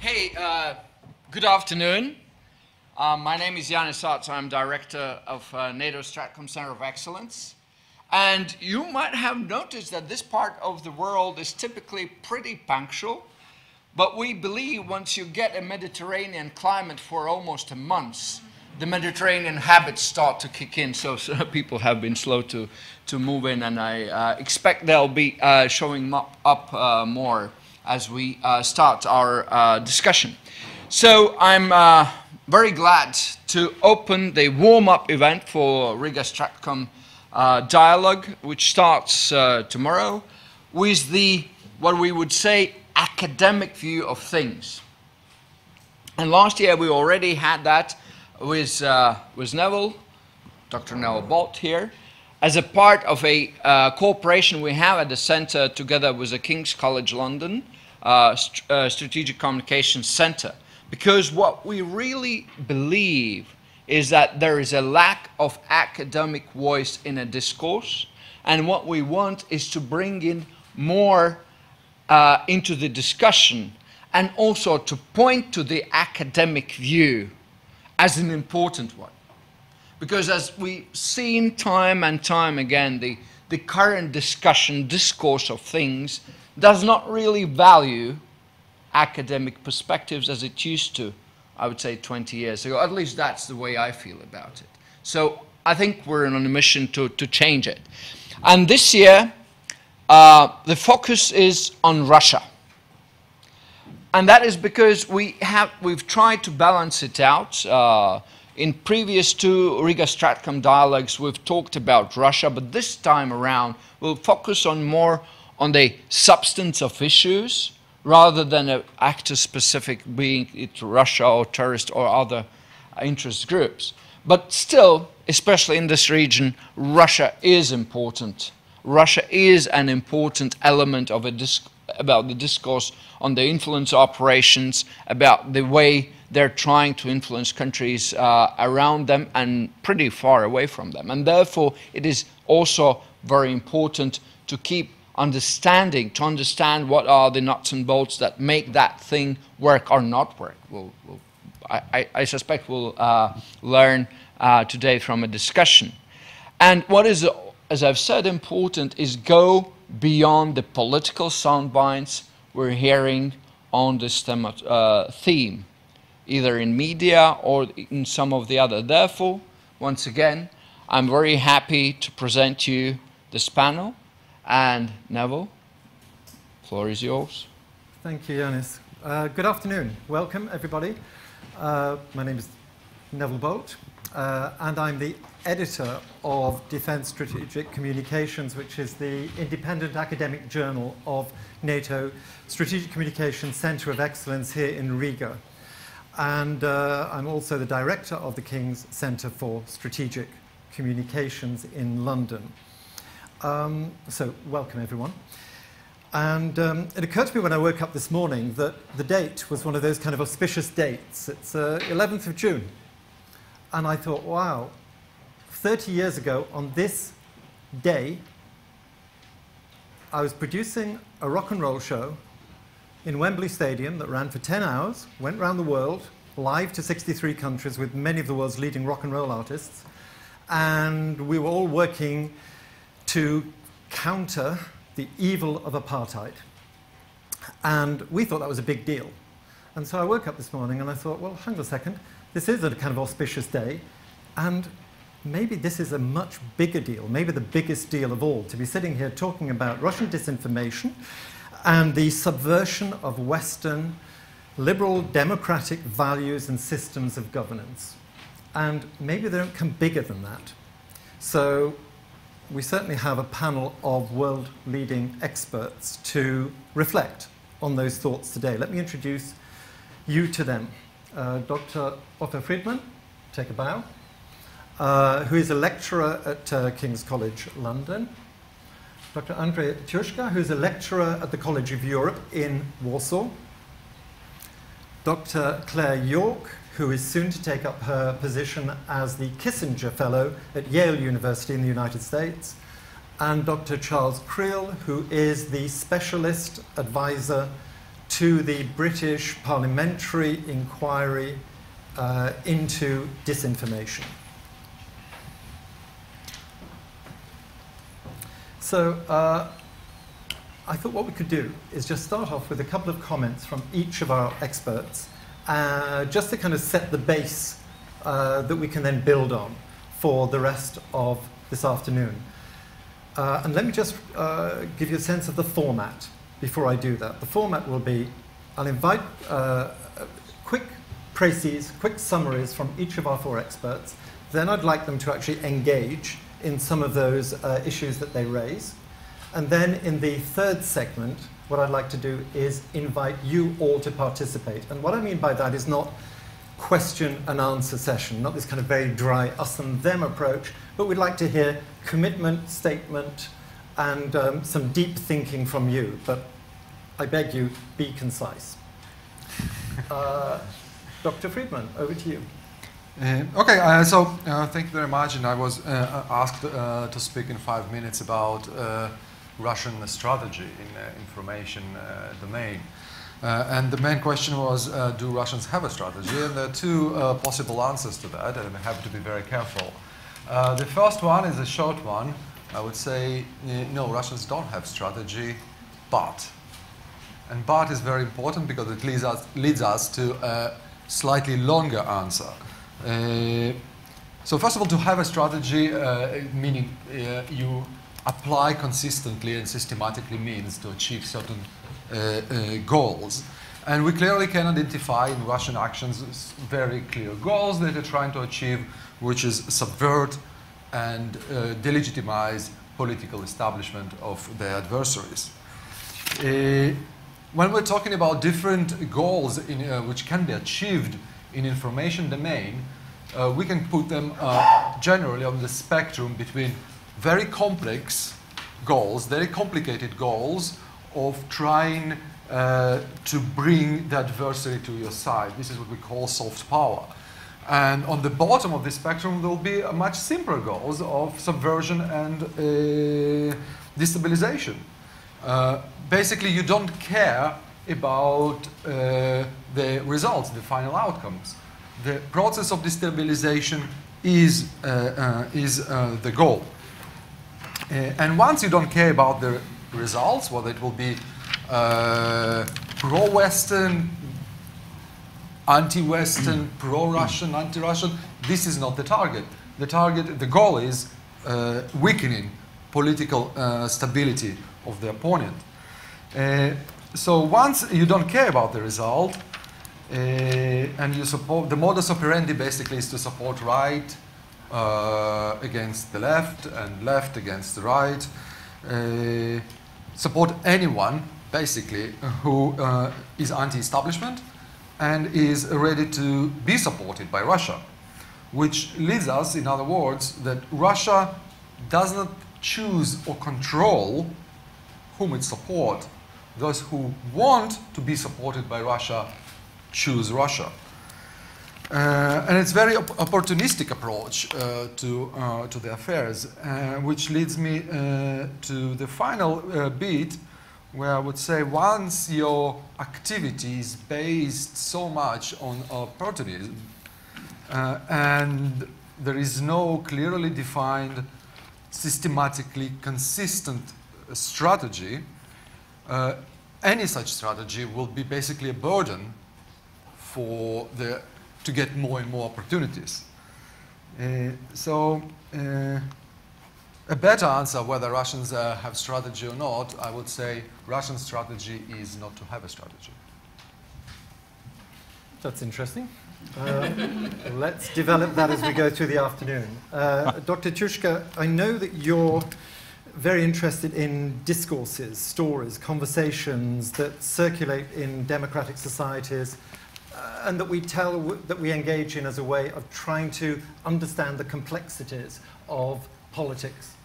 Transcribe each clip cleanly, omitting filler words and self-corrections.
Hey, good afternoon. My name is Yanis Arts. I'm director of NATO Stratcom Center of Excellence. And you might have noticed that this part of the world is typically pretty punctual. But we believe once you get a Mediterranean climate for almost a month, the Mediterranean habits start to kick in. So people have been slow to move in, and I expect they'll be showing up more as we start our discussion. So I'm very glad to open the warm-up event for Riga Stratcom Dialogue, which starts tomorrow, with the, what we would say, academic view of things. And last year we already had that with Neville, Dr. Neville Bolt here, as a part of a cooperation we have at the Centre together with the King's College London Strategic Communications Centre. Because what we really believe is that there is a lack of academic voice in a discourse, and what we want is to bring in more into the discussion, and also to point to the academic view as an important one. Because as we've seen time and time again, the current discourse of things does not really value academic perspectives as it used to, I would say, 20 years ago. At least that's the way I feel about it. So I think we're on a mission to change it. And this year, the focus is on Russia. And that is because we've tried to balance it out. In previous two Riga Stratcom dialogues, we've talked about Russia, but this time around, we'll focus on more on the substance of issues, rather than an actor-specific, being it Russia or terrorist or other interest groups. But still, especially in this region, Russia is important. Russia is an important element of about the discourse on the influence operations, about the way they're trying to influence countries around them and pretty far away from them. And therefore, it is also very important to keep understanding, to understand what are the nuts and bolts that make that thing work or not work. I suspect we'll learn today from a discussion. And what is, as I've said, important is go beyond the political sound bites we're hearing on this theme, either in media or in some of the other. Therefore, once again, I'm very happy to present you this panel. And Neville, the floor is yours. Thank you, Yanis. Good afternoon. Welcome, everybody. My name is Neville Bolt, and I'm the editor of Defence Strategic Communications, which is the independent academic journal of NATO Strategic Communications Centre of Excellence here in Riga. And I'm also the director of the King's Centre for Strategic Communications in London. So welcome, everyone. And it occurred to me when I woke up this morning that the date was one of those kind of auspicious dates. It's 11th of June. And I thought, wow, 30 years ago on this day, I was producing a rock and roll show in Wembley Stadium that ran for 10 hours, went around the world, live to 63 countries with many of the world's leading rock and roll artists. And we were all working to counter the evil of apartheid. And we thought that was a big deal. And so I woke up this morning and I thought, well, hang on a second, this is a kind of auspicious day, and maybe this is a much bigger deal, maybe the biggest deal of all, to be sitting here talking about Russian disinformation and the subversion of Western liberal democratic values and systems of governance. And maybe they don't come bigger than that. So we certainly have a panel of world-leading experts to reflect on those thoughts today. Let me introduce you to them. Dr. Ofer Fridman, take a bow, who is a lecturer at King's College London. Dr. Andriy Tyushka, who is a lecturer at the College of Europe in Warsaw. Dr. Claire Yorke, who is soon to take up her position as the Kissinger Fellow at Yale University in the United States, and Dr. Charles Kriel, who is the specialist advisor to the British parliamentary inquiry into disinformation. So I thought what we could do is just start off with a couple of comments from each of our experts, just to kind of set the base that we can then build on for the rest of this afternoon. And let me just give you a sense of the format before I do that. The format will be, I'll invite quick précises, quick summaries from each of our four experts. Then I'd like them to actually engage in some of those issues that they raise. And then in the third segment, what I'd like to do is invite you all to participate. And what I mean by that is not question and answer session, not this kind of very dry us and them approach, but we'd like to hear commitment, statement, and some deep thinking from you. But I beg you, be concise. Dr. Fridman, over to you. Okay, so thank you very much. And I was asked to speak in 5 minutes about Russian strategy in information domain. And the main question was, do Russians have a strategy? And there are two possible answers to that, and I have to be very careful. The first one is a short one. I would say, no, Russians don't have strategy, but. And but is very important because it leads us to a slightly longer answer. So first of all, to have a strategy, meaning you apply consistently and systematically means to achieve certain goals. And we clearly can identify in Russian actions very clear goals that they're trying to achieve, which is subvert and delegitimize political establishment of their adversaries. When we're talking about different goals which can be achieved in information domain, we can put them generally on the spectrum between very complex goals, very complicated goals of trying to bring the adversary to your side. This is what we call soft power. And on the bottom of the spectrum, there will be much simpler goals of subversion and destabilization. Basically, you don't care about the results, the final outcomes. The process of destabilization is the goal. And once you don't care about the results, whether it will be pro-Western, anti-Western, pro-Russian, anti-Russian, this is not the target. The goal is weakening political stability of the opponent. So once you don't care about the result, and you support, the modus operandi basically is to support right against the left and left against the right. Support anyone basically who is anti-establishment and is ready to be supported by Russia, which leads us, in other words, that Russia does not choose or control whom it supports. Those who want to be supported by Russia choose Russia. And it's a very opportunistic approach to the affairs, which leads me to the final bit, where I would say once your activity is based so much on opportunism and there is no clearly defined, systematically consistent strategy, any such strategy will be basically a burden for to get more and more opportunities. A better answer whether Russians have strategy or not, I would say Russian strategy is not to have a strategy. That's interesting. Let's develop that as we go through the afternoon. Dr. Tyushka, I know that you're very interested in discourses, stories, conversations that circulate in democratic societies and that we engage in as a way of trying to understand the complexities of politics.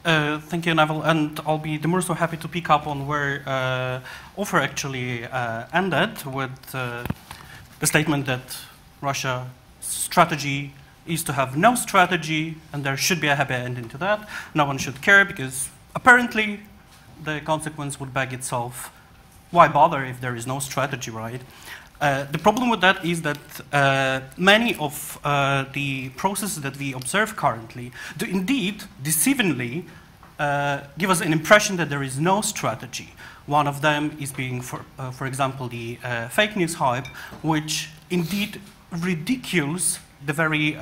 Thank you, Neville, and I'll be the more so happy to pick up on where Ofer actually ended with the statement that Russia's strategy is to have no strategy, and there should be a happy ending to that. No one should care, because apparently the consequence would beg itself why bother if there is no strategy, right? The problem with that is that many of the processes that we observe currently do indeed deceivingly give us an impression that there is no strategy. One of them is being, for example, the fake news hype, which indeed ridicules the very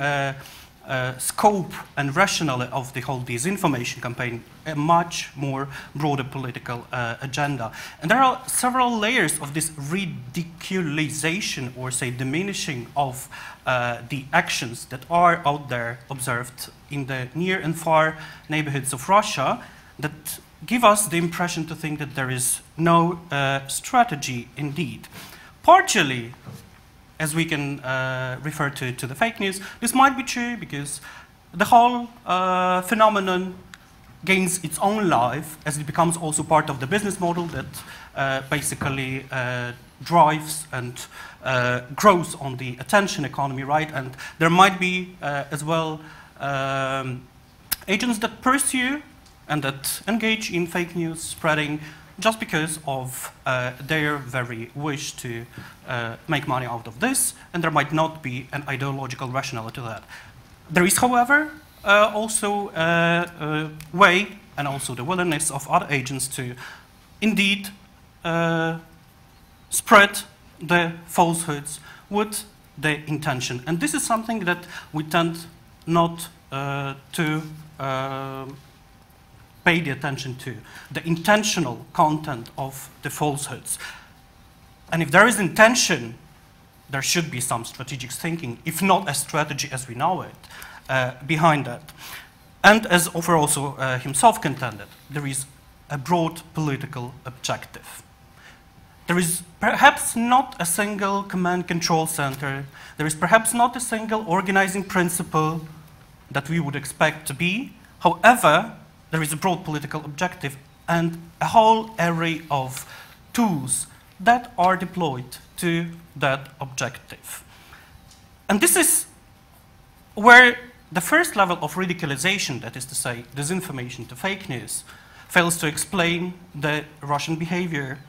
scope and rationale of the whole disinformation campaign, a much more broader political agenda. And there are several layers of this ridiculization, or say diminishing of the actions that are out there observed in the near and far neighborhoods of Russia that give us the impression to think that there is no strategy indeed. Partially, as we can refer to the fake news, this might be true because the whole phenomenon gains its own life as it becomes also part of the business model that basically drives and grows on the attention economy, right? And there might be as well agents that pursue and that engage in fake news spreading just because of their very wish to make money out of this, and there might not be an ideological rationale to that. There is, however, also a way and also the willingness of other agents to indeed spread the falsehoods with the intention. And this is something that we tend not to pay the attention to, the intentional content of the falsehoods. And if there is intention, there should be some strategic thinking, if not a strategy as we know it, behind that. And as Ofer also himself contended, there is a broad political objective. There is perhaps not a single command control center. There is perhaps not a single organizing principle that we would expect to be. However, there is a broad political objective and a whole array of tools that are deployed to that objective. And this is where the first level of radicalization, that is to say, disinformation to fake news, fails to explain the Russian behavior.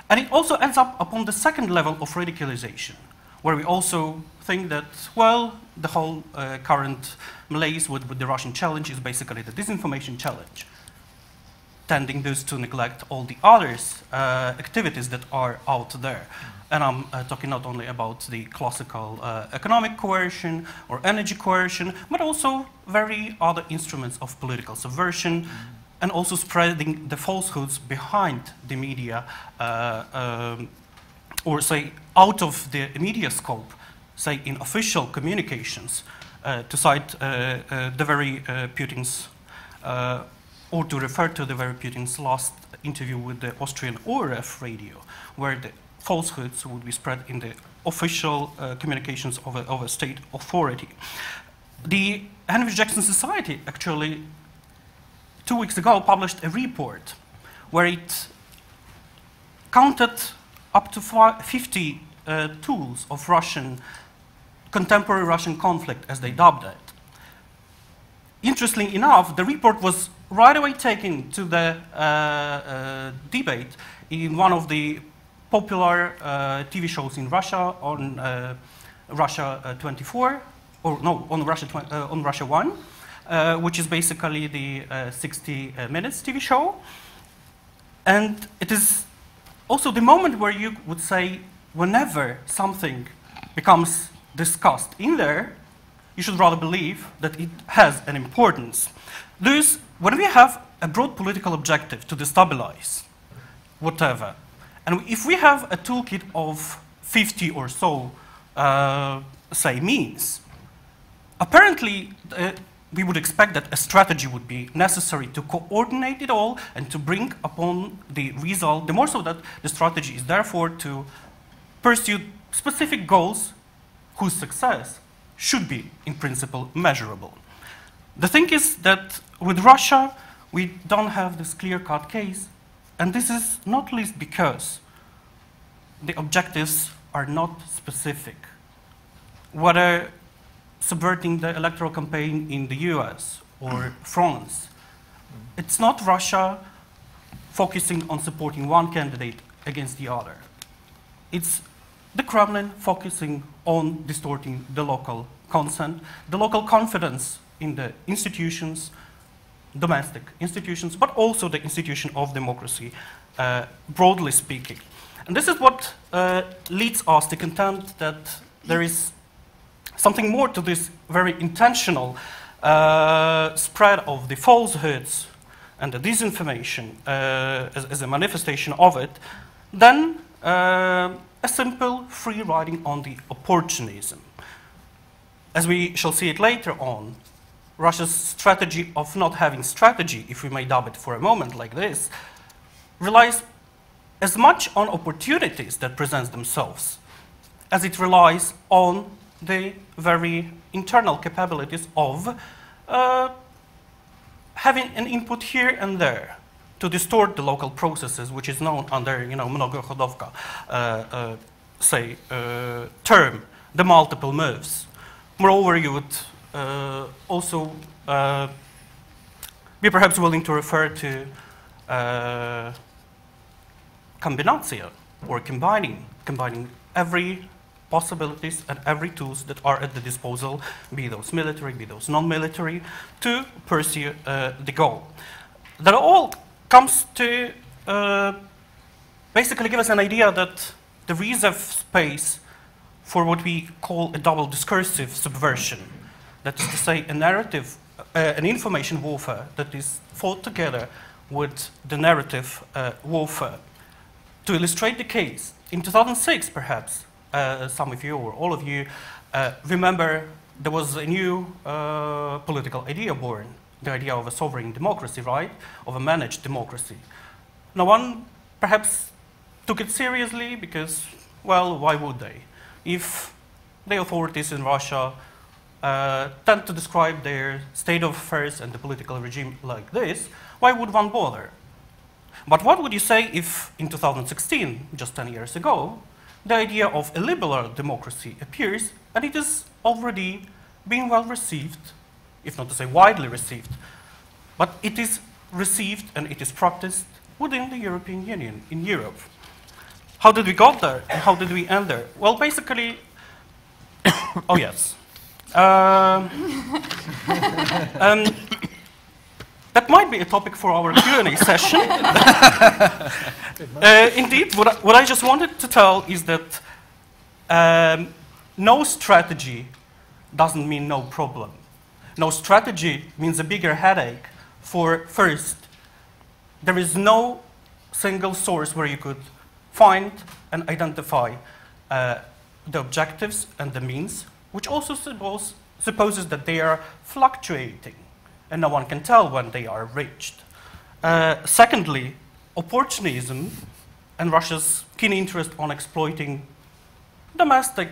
And it also ends up upon the second level of radicalization, where we also think that, well, the whole current malaise with the Russian challenge is basically the disinformation challenge, tending thus to neglect all the others activities that are out there. And I'm talking not only about the classical economic coercion or energy coercion, but also very other instruments of political subversion, and also spreading the falsehoods behind the media, or say out of the media scope, say in official communications, to cite the very Putin's, or to refer to the very Putin's last interview with the Austrian ORF radio, where the falsehoods would be spread in the official communications of a state authority. The Henry Jackson Society actually 2 weeks ago published a report where it counted up to 50 tools of contemporary Russian conflict, as they dubbed it. Interestingly enough, the report was right away taken to the debate in one of the popular TV shows in Russia on Russia 24, or no, on Russia 1, which is basically the 60 Minutes TV show. And it is also the moment where you would say, whenever something becomes discussed in there, you should rather believe that it has an importance. Thus, when we have a broad political objective to destabilize whatever, and if we have a toolkit of 50 or so, say, means, apparently we would expect that a strategy would be necessary to coordinate it all and to bring upon the result, the more so that the strategy is therefore to pursue specific goals whose success should be, in principle, measurable. The thing is that with Russia, we don't have this clear-cut case, and this is not least because the objectives are not specific. Whether subverting the electoral campaign in the US or France, it's not Russia focusing on supporting one candidate against the other. It's the Kremlin focusing on distorting the local consent, the local confidence in the institutions, domestic institutions, but also the institution of democracy, broadly speaking. And this is what leads us to contend that there is something more to this very intentional spread of the falsehoods and the disinformation as a manifestation of it than a simple free riding on the opportunism. As we shall see it later on, Russia's strategy of not having strategy, if we may dub it for a moment like this, relies as much on opportunities that present themselves as it relies on the very internal capabilities of having an input here and there to distort the local processes, which is known under, mnogohodovka, term, the multiple moves. Moreover, you would also be perhaps willing to refer to combinatia, or combining every possibilities and every tools that are at the disposal, be those military, be those non-military, to pursue the goal. That all comes to basically give us an idea that the reserve space for what we call a double discursive subversion, that is to say a narrative, an information warfare that is fought together with the narrative warfare. To illustrate the case, in 2006 perhaps, some of you or all of you remember there was a new political idea born, the idea of a sovereign democracy, right? Of a managed democracy. No one perhaps took it seriously because, well, why would they? If the authorities in Russia tend to describe their state of affairs and the political regime like this, why would one bother? But what would you say if in 2016, just 10 years ago, the idea of a liberal democracy appears and it is already being well received, if not to say widely received, but it is received and it is practiced within the European Union, in Europe. How did we got there and how did we end there? Well, basically, oh yes. That might be a topic for our Q&A session. Indeed, what I just wanted to tell is that no strategy doesn't mean no problem. No strategy means a bigger headache for, first, there is no single source where you could find and identify the objectives and the means, which also supposes that they are fluctuating and no one can tell when they are reached. Secondly, opportunism and Russia's keen interest on exploiting domestic,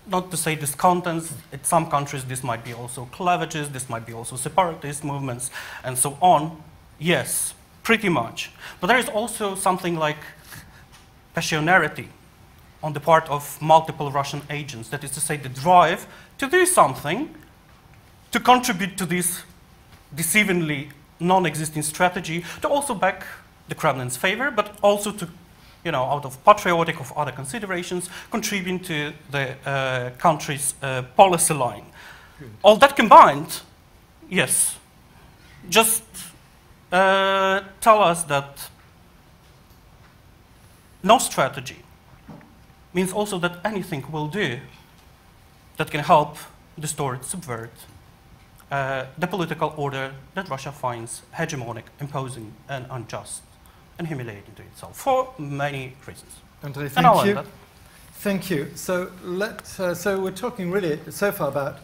not to say discontents, in some countries this might be also cleavages, this might be also separatist movements, and so on. Yes, pretty much. But there is also something like passionality on the part of multiple Russian agents, that is to say the drive to do something to contribute to this deceivingly non-existing strategy, to also back the Kremlin's favor, but also to, out of patriotic of other considerations, contributing to the country's policy line. Good. All that combined, yes, just tell us that no strategy means also that anything will do that can help distort, subvert the political order that Russia finds hegemonic, imposing, and unjust, and humiliating to itself for many reasons. Andriy, thank you. Thank you. So so we're talking really so far about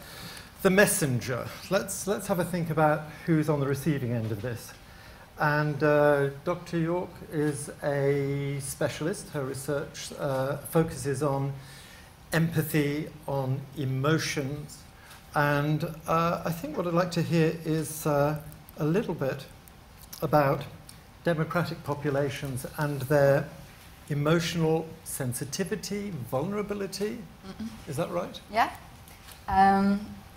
the messenger. Let's have a think about who's on the receiving end of this. And Dr. Yorke is a specialist. Her research focuses on empathy, on emotions. And I think what I'd like to hear is a little bit about democratic populations and their emotional sensitivity, vulnerability. Is that right? Yeah.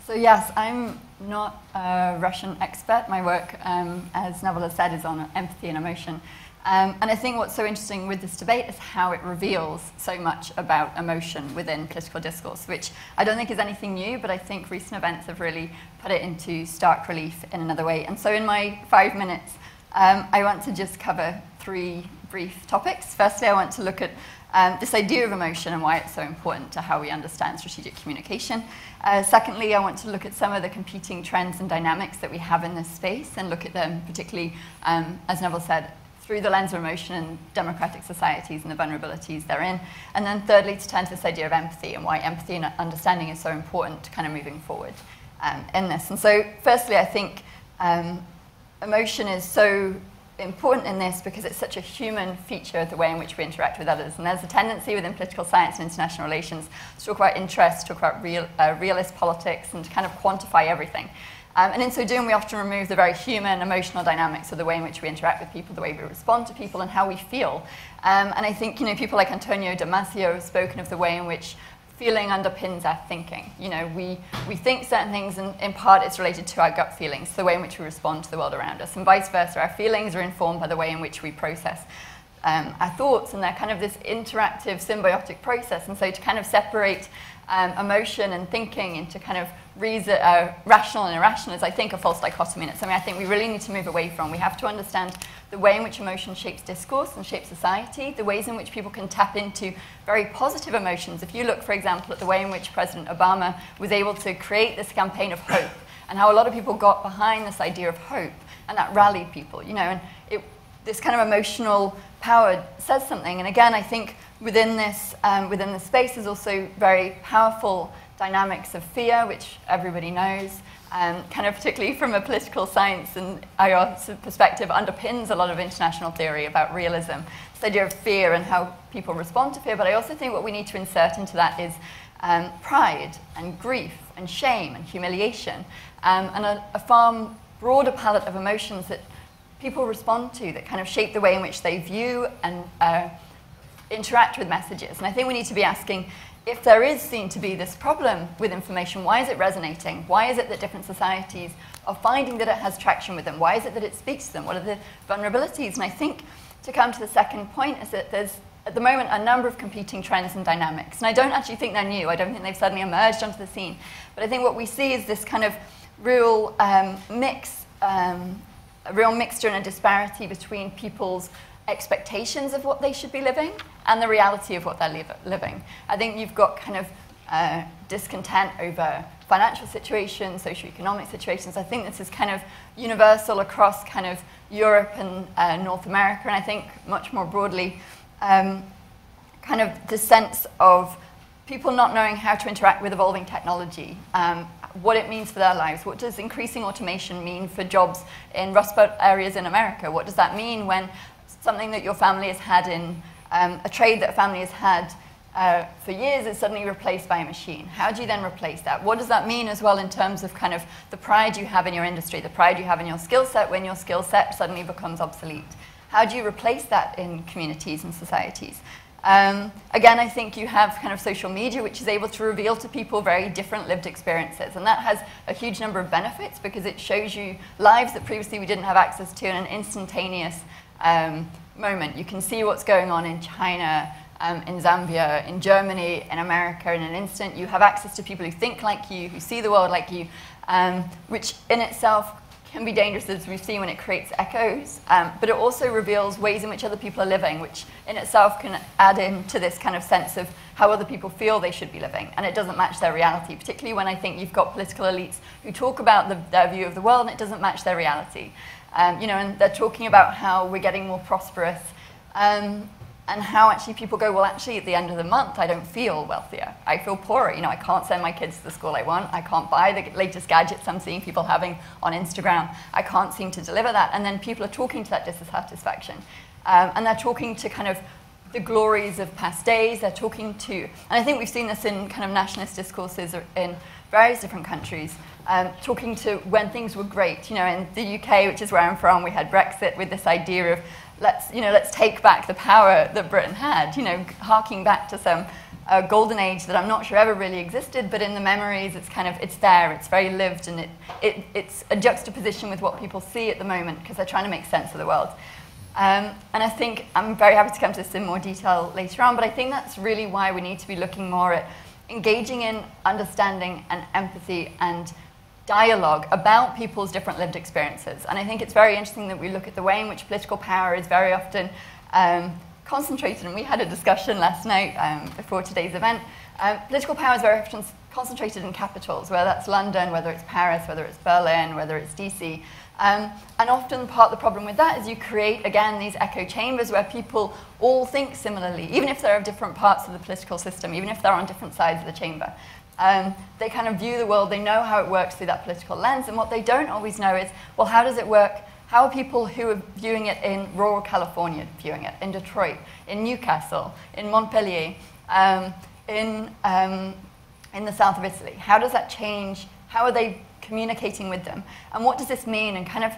So yes, I'm not a Russian expert. My work, as Neville has said, is on empathy and emotion. And I think what's so interesting with this debate is how it reveals so much about emotion within political discourse, which I don't think is anything new, but I think recent events have really put it into stark relief in another way. And so in my 5 minutes, I want to just cover 3 brief topics. Firstly, I want to look at this idea of emotion and why it's so important to how we understand strategic communication. Secondly, I want to look at some of the competing trends and dynamics that we have in this space and look at them particularly, as Neville said, through the lens of emotion and democratic societies and the vulnerabilities therein. And then thirdly, to turn to this idea of empathy and why empathy and understanding is so important to kind of moving forward in this. And so firstly, I think emotion is so important in this because it's such a human feature of the way in which we interact with others. And there's a tendency within political science and international relations to talk about interest, to talk about realist politics, and to kind of quantify everything. And in so doing, we often remove the very human, emotional dynamics of the way in which we interact with people, the way we respond to people, and how we feel. And I think, people like Antonio Damasio have spoken of the way in which feeling underpins our thinking. We think certain things, and in part it's related to our gut feelings, the way in which we respond to the world around us, and vice versa. Our feelings are informed by the way in which we process our thoughts, and they're kind of this interactive, symbiotic process. And so to kind of separate emotion and thinking into kind of rational and irrational is, I think, a false dichotomy, and it's something I think we really need to move away from. We have to understand the way in which emotion shapes discourse and shapes society, the ways in which people can tap into very positive emotions. If you look, for example, at the way in which President Obama was able to create this campaign of hope, and how a lot of people got behind this idea of hope, and that rallied people, and this kind of emotional power says something. And again, I think within this space is also very powerful dynamics of fear, which everybody knows, kind of particularly from a political science and IR perspective, underpins a lot of international theory about realism. This idea of fear and how people respond to fear. But I also think what we need to insert into that is pride and grief and shame and humiliation, and a far broader palette of emotions that people respond to, that kind of shape the way in which they view and interact with messages. And I think we need to be asking, if there is seen to be this problem with information, why is it resonating? Why is it that different societies are finding that it has traction with them? Why is it that it speaks to them? What are the vulnerabilities? And I think, to come to the second point, is that there's, at the moment, a number of competing trends and dynamics. And I don't actually think they're new. I don't think they've suddenly emerged onto the scene. But I think what we see is this kind of real mix, a real mixture and a disparity between people's expectations of what they should be living and the reality of what they're living. I think you've got kind of discontent over financial situations, socioeconomic situations. I think this is kind of universal across kind of Europe and North America, and I think much more broadly, kind of the sense of people not knowing how to interact with evolving technology, what it means for their lives. What does increasing automation mean for jobs in Rust Belt areas in America? What does that mean when something that your family has had in a trade that a family has had for years is suddenly replaced by a machine? How do you then replace that? What does that mean as well in terms of kind of the pride you have in your industry, the pride you have in your skill set when your skill set suddenly becomes obsolete? How do you replace that in communities and societies? Again, I think you have kind of social media, which is able to reveal to people very different lived experiences. And that has a huge number of benefits because it shows you lives that previously we didn't have access to in an instantaneous moment. You can see what's going on in China, in Zambia, in Germany, in America in an instant. You have access to people who think like you, who see the world like you, which in itself can be dangerous, as we've seen, when it creates echoes, but it also reveals ways in which other people are living, which in itself can add into this kind of sense of how other people feel they should be living, and it doesn't match their reality, particularly when I think you've got political elites who talk about their view of the world and it doesn't match their reality. And they're talking about how we're getting more prosperous, and how actually people go, well, actually, at the end of the month, I don't feel wealthier. I feel poorer. I can't send my kids to the school I want. I can't buy the latest gadgets I'm seeing people having on Instagram. I can't seem to deliver that. And then people are talking to that dissatisfaction. And they're talking to kind of the glories of past days. They're talking to, and I think we've seen this in kind of nationalist discourses in various different countries, talking to when things were great. In the UK, which is where I'm from, we had Brexit with this idea of let's take back the power that Britain had, harking back to some a golden age that I'm not sure ever really existed, but in the memories, it's there, it's very lived, and it's a juxtaposition with what people see at the moment, because they're trying to make sense of the world. And I think, I'm very happy to come to this in more detail later on, but I think that's really why we need to be looking more at engaging in understanding and empathy and dialogue about people's different lived experiences. And I think it's very interesting that we look at the way in which political power is very often concentrated, and we had a discussion last night before today's event. Political power is very often concentrated in capitals, whether that's London, whether it's Paris, whether it's Berlin, whether it's DC. And often part of the problem with that is you create, again, these echo chambers where people all think similarly, even if they're of different parts of the political system, even if they're on different sides of the chamber. They kind of view the world, they know how it works through that political lens, and what they don't always know is, well, how does it work? How are people who are viewing it in rural California viewing it, in Detroit, in Newcastle, in Montpellier, in the south of Italy? How does that change? How are they communicating with them? And what does this mean? And kind of,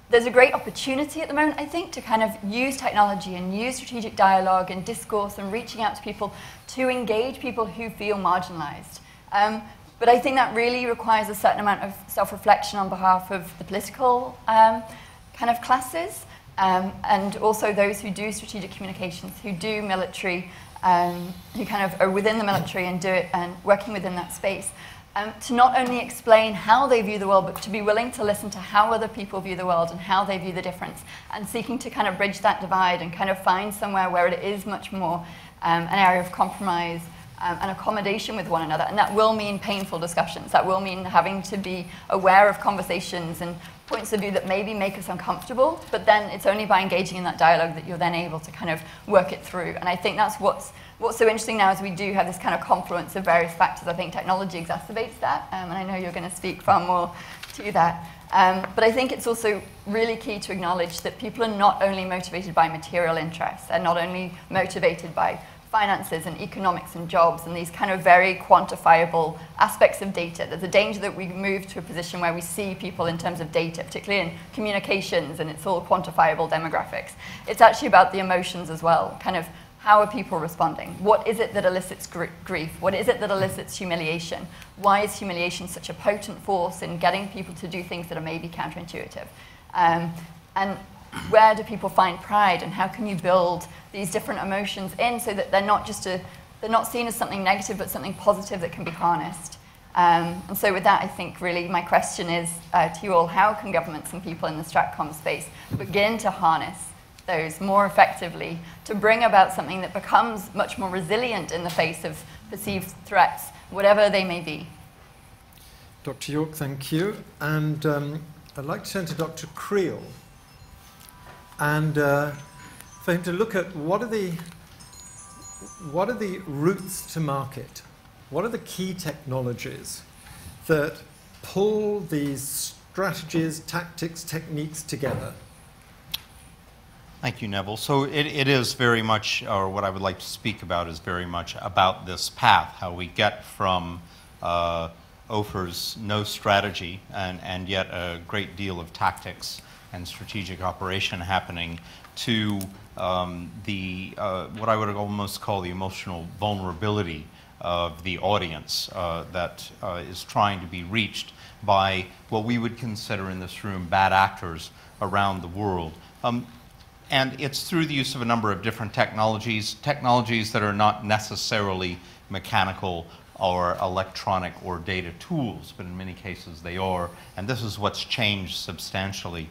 there's a great opportunity at the moment, I think, to kind of use technology and use strategic dialogue and discourse and reaching out to people to engage people who feel marginalized. But I think that really requires a certain amount of self-reflection on behalf of the political kind of classes, and also those who do strategic communications, who do military, who kind of are within the military and do it and working within that space, to not only explain how they view the world, but to be willing to listen to how other people view the world and how they view the difference, and seeking to kind of bridge that divide and kind of find somewhere where it is much more an area of compromise and accommodation with one another. And that will mean painful discussions. That will mean having to be aware of conversations and points of view that maybe make us uncomfortable, but then it's only by engaging in that dialogue that you're then able to kind of work it through. And I think that's what's so interesting now, is we do have this kind of confluence of various factors. I think technology exacerbates that, and I know you're going to speak far more to that. But I think it's also really key to acknowledge that people are not only motivated by material interests, they're not only motivated by finances and economics and jobs and these kind of very quantifiable aspects of data. There's a danger that we move to a position where we see people in terms of data, particularly in communications, and it's all quantifiable demographics. It's actually about the emotions as well, kind of how are people responding? What is it that elicits grief? What is it that elicits humiliation? Why is humiliation such a potent force in getting people to do things that are maybe counterintuitive? And where do people find pride, and how can you build these different emotions in so that they're not seen as something negative, but something positive that can be harnessed? And so with that, I think really my question is to you all, how can governments and people in the Stratcom space begin to harness those more effectively to bring about something that becomes much more resilient in the face of perceived threats, whatever they may be? Dr. Yorke, thank you. And I'd like to turn to Dr. Kriel, and for him to look at what are the routes to market? What are the key technologies that pull these strategies, tactics, techniques together? Thank you, Neville. So it is very much, or what I would like to speak about is very much about this path, how we get from Ofer's no strategy and yet a great deal of tactics and strategic operation happening to what I would almost call the emotional vulnerability of the audience that is trying to be reached by what we would consider in this room bad actors around the world. And it's through the use of a number of different technologies that are not necessarily mechanical or electronic or data tools, but in many cases they are. And this is what's changed substantially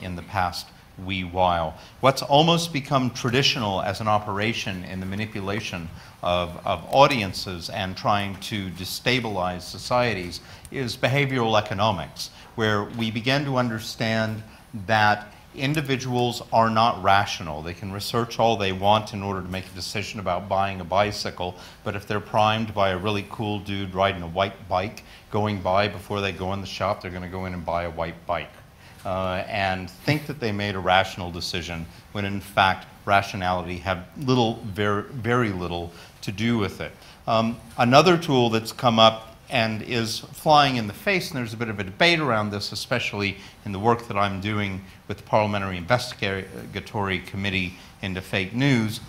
in the past wee while. What's almost become traditional as an operation in the manipulation of audiences and trying to destabilize societies is behavioral economics, where we begin to understand that individuals are not rational. They can research all they want in order to make a decision about buying a bicycle, but if they're primed by a really cool dude riding a white bike going by before they go in the shop, they're going to go in and buy a white bike and think that they made a rational decision when in fact rationality had very little to do with it. Another tool that's come up and is flying in the face, and there's a bit of a debate around this, especially in the work that I'm doing with the Parliamentary Investigatory Committee into Fake News,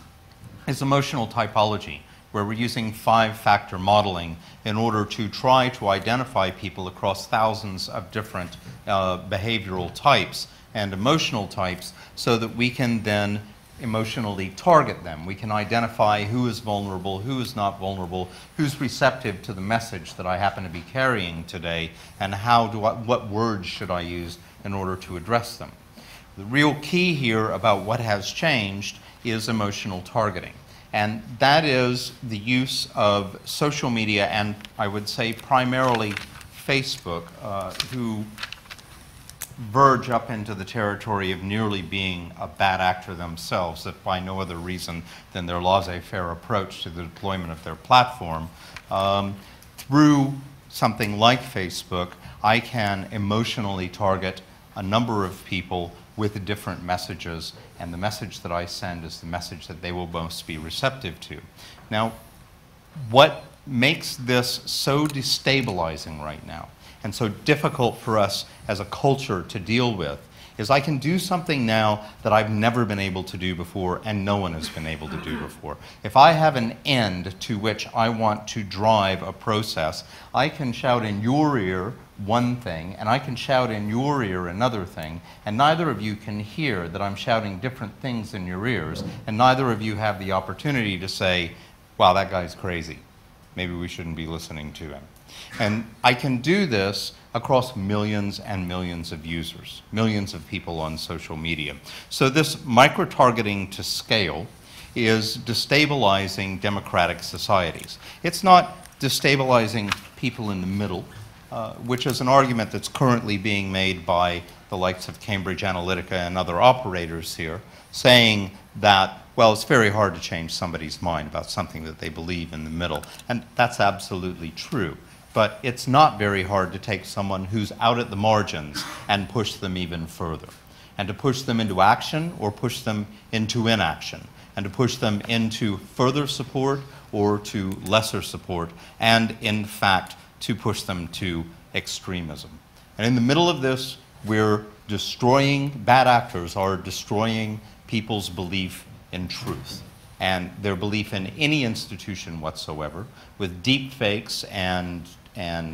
is emotional typology. where we're using 5-factor modeling in order to try to identify people across thousands of different behavioral types and emotional types so that we can then emotionally target them. We can identify who is vulnerable, who is not vulnerable, who's receptive to the message that I happen to be carrying today, and what words should I use in order to address them. The real key here about what has changed is emotional targeting. And that is the use of social media, and I would say primarily Facebook, who verge up into the territory of nearly being a bad actor themselves, if by no other reason than their laissez-faire approach to the deployment of their platform. Through something like Facebook, I can emotionally target a number of people with different messages, and the message that I send is the message that they will most be receptive to. Now, what makes this so destabilizing right now and so difficult for us as a culture to deal with is I can do something now that I've never been able to do before and no one has been able to do before. If I have an end to which I want to drive a process, I can shout in your ear one thing and I can shout in your ear another thing, and neither of you can hear that I'm shouting different things in your ears, and neither of you have the opportunity to say, wow, that guy's crazy. Maybe we shouldn't be listening to him. And I can do this across millions and millions of users, millions of people on social media. So this micro-targeting to scale is destabilizing democratic societies. It's not destabilizing people in the middle, which is an argument that's currently being made by the likes of Cambridge Analytica and other operators here, saying that, well, it's very hard to change somebody's mind about something that they believe in the middle. And that's absolutely true. But it's not very hard to take someone who's out at the margins and push them even further, and to push them into action or push them into inaction, and to push them into further support or to lesser support, and in fact to push them to extremism. And in the middle of this, we're destroying, bad actors are destroying people's belief in truth and their belief in any institution whatsoever, with deep fakes and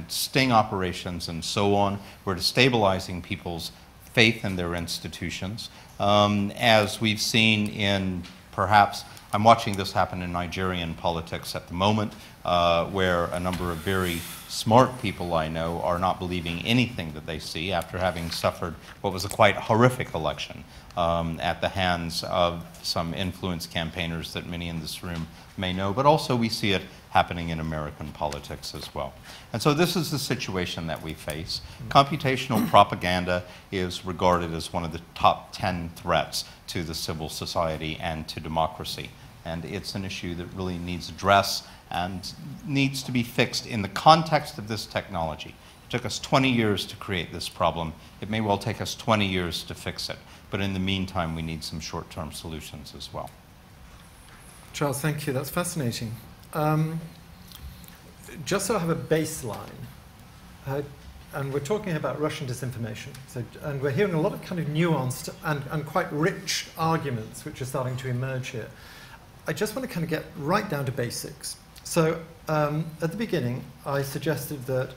sting operations and so on. We're destabilizing people's faith in their institutions. As we've seen in, perhaps, I'm watching this happen in Nigerian politics at the moment, where a number of very smart people I know are not believing anything that they see after having suffered what was a quite horrific election at the hands of some influence campaigners that many in this room may know, but also we see it happening in American politics as well. And so this is the situation that we face. Computational propaganda is regarded as one of the top 10 threats to the civil society and to democracy. And it's an issue that really needs address and needs to be fixed in the context of this technology. It took us 20 years to create this problem. It may well take us 20 years to fix it. But in the meantime, we need some short-term solutions as well. Charles, thank you. That's fascinating. Just so I have a baseline, and we're talking about Russian disinformation, and we're hearing a lot of kind of nuanced and quite rich arguments which are starting to emerge here. I just want to kind of get right down to basics. So at the beginning, I suggested that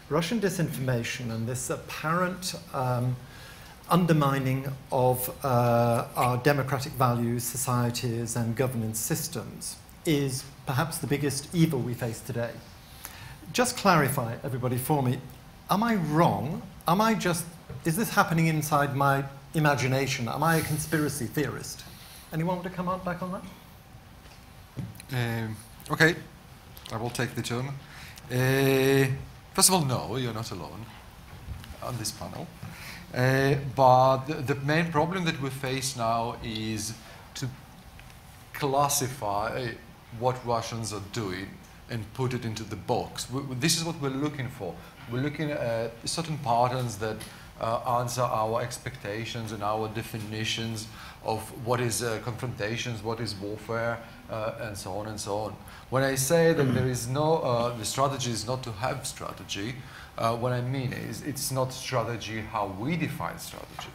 Russian disinformation and this apparent undermining of our democratic values, societies, and governance systems is perhaps the biggest evil we face today. Just clarify, everybody, for me, am I wrong? Is this happening inside my imagination? Am I a conspiracy theorist? Anyone want to come on back on that? Okay, I will take the turn. First of all, no, you're not alone on this panel. But the main problem that we face now is to classify what Russians are doing and put it into the box. This is what we're looking for. We're looking at certain patterns that answer our expectations and our definitions of what is confrontations, what is warfare, and so on and so on. When I say that there is no, the strategy is not to have strategy, what I mean is it's not strategy how we define strategy.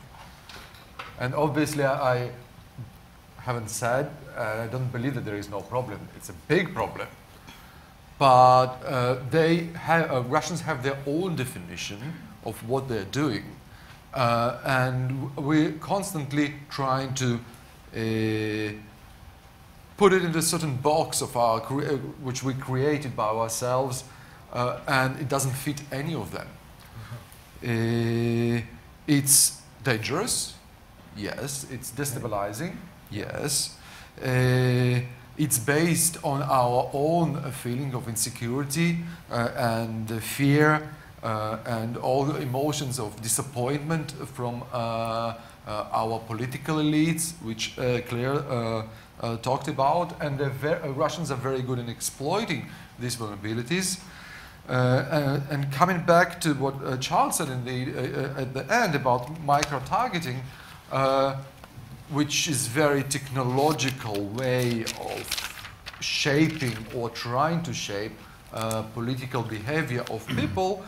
And obviously I haven't said, I don't believe that there is no problem. It's a big problem. But Russians have their own definition of what they're doing. And we're constantly trying to put it in a certain box of our which we created by ourselves, and it doesn't fit any of them. It's dangerous, yes. It's destabilizing, yes. It's based on our own feeling of insecurity and fear and all the emotions of disappointment from our political elites, which Claire talked about, and Russians are very good in exploiting these vulnerabilities. And coming back to what Charles said at the end about micro-targeting, which is very technological way of shaping or trying to shape political behavior of people.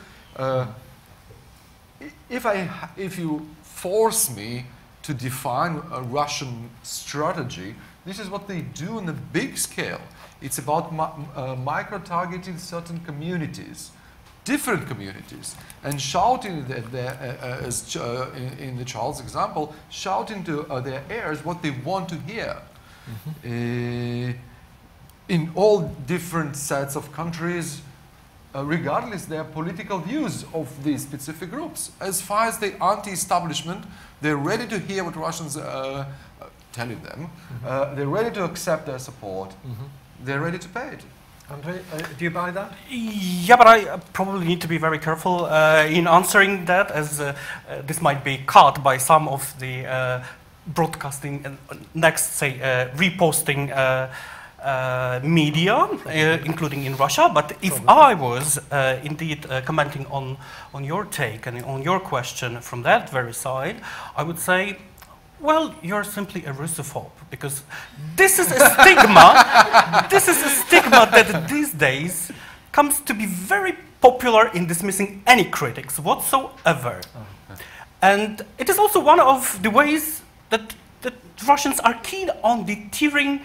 If you force me to define a Russian strategy, this is what they do on a big scale. It's about micro-targeting certain communities, different communities, and shouting at as in the Charles example, shouting to their heirs what they want to hear. In all different sets of countries, regardless their political views of these specific groups. As far as the anti-establishment, they're ready to hear what Russians are telling them. They're ready to accept their support. They're ready to pay it. Andriy, do you buy that? Yeah, but I probably need to be very careful in answering that, as this might be caught by some of the broadcasting and next, say, reposting media, including in Russia. But if I was indeed commenting on your take and on your question from that very side, I would say, well, you're simply a Russophobe, because this is a stigma. This is a stigma that these days comes to be very popular in dismissing any critics whatsoever. And it is also one of the ways that Russians are keen on deterring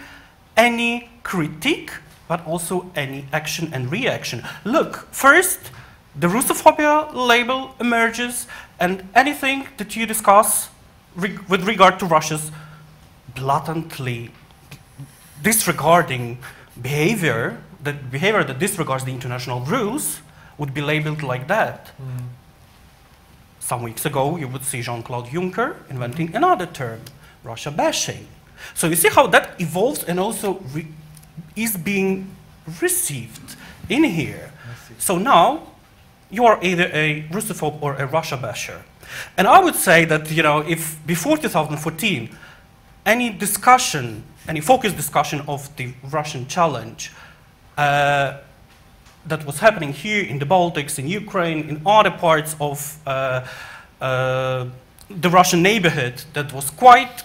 any critique, but also any action and reaction. Look, first, the Russophobia label emerges, and anything that you discuss with regard to Russia's blatantly disregarding behavior, that behavior that disregards the international rules, would be labeled like that. Some weeks ago, you would see Jean-Claude Juncker inventing another term, Russia bashing. So you see how that evolves and also is being received in here. So now, you are either a Russophobe or a Russia basher. And I would say that, you know, if before 2014, any discussion, any focused discussion of the Russian challenge that was happening here in the Baltics, in Ukraine, in other parts of the Russian neighborhood, that was quite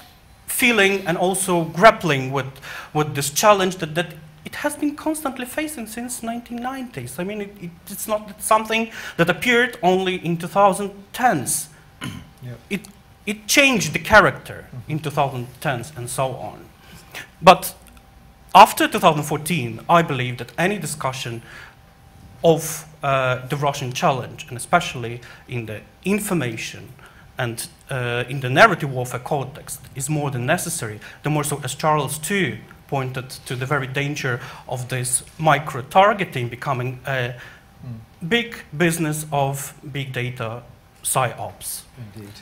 feeling and also grappling with this challenge that it has been constantly facing since 1990s. I mean, it's not something that appeared only in 2010s. Yep. It changed the character in 2010s and so on. But after 2014, I believe that any discussion of the Russian challenge, and especially in the information and in the narrative warfare context, is more than necessary. The more so as Charles too pointed to the very danger of this micro-targeting becoming a big business of big data psyops. Indeed.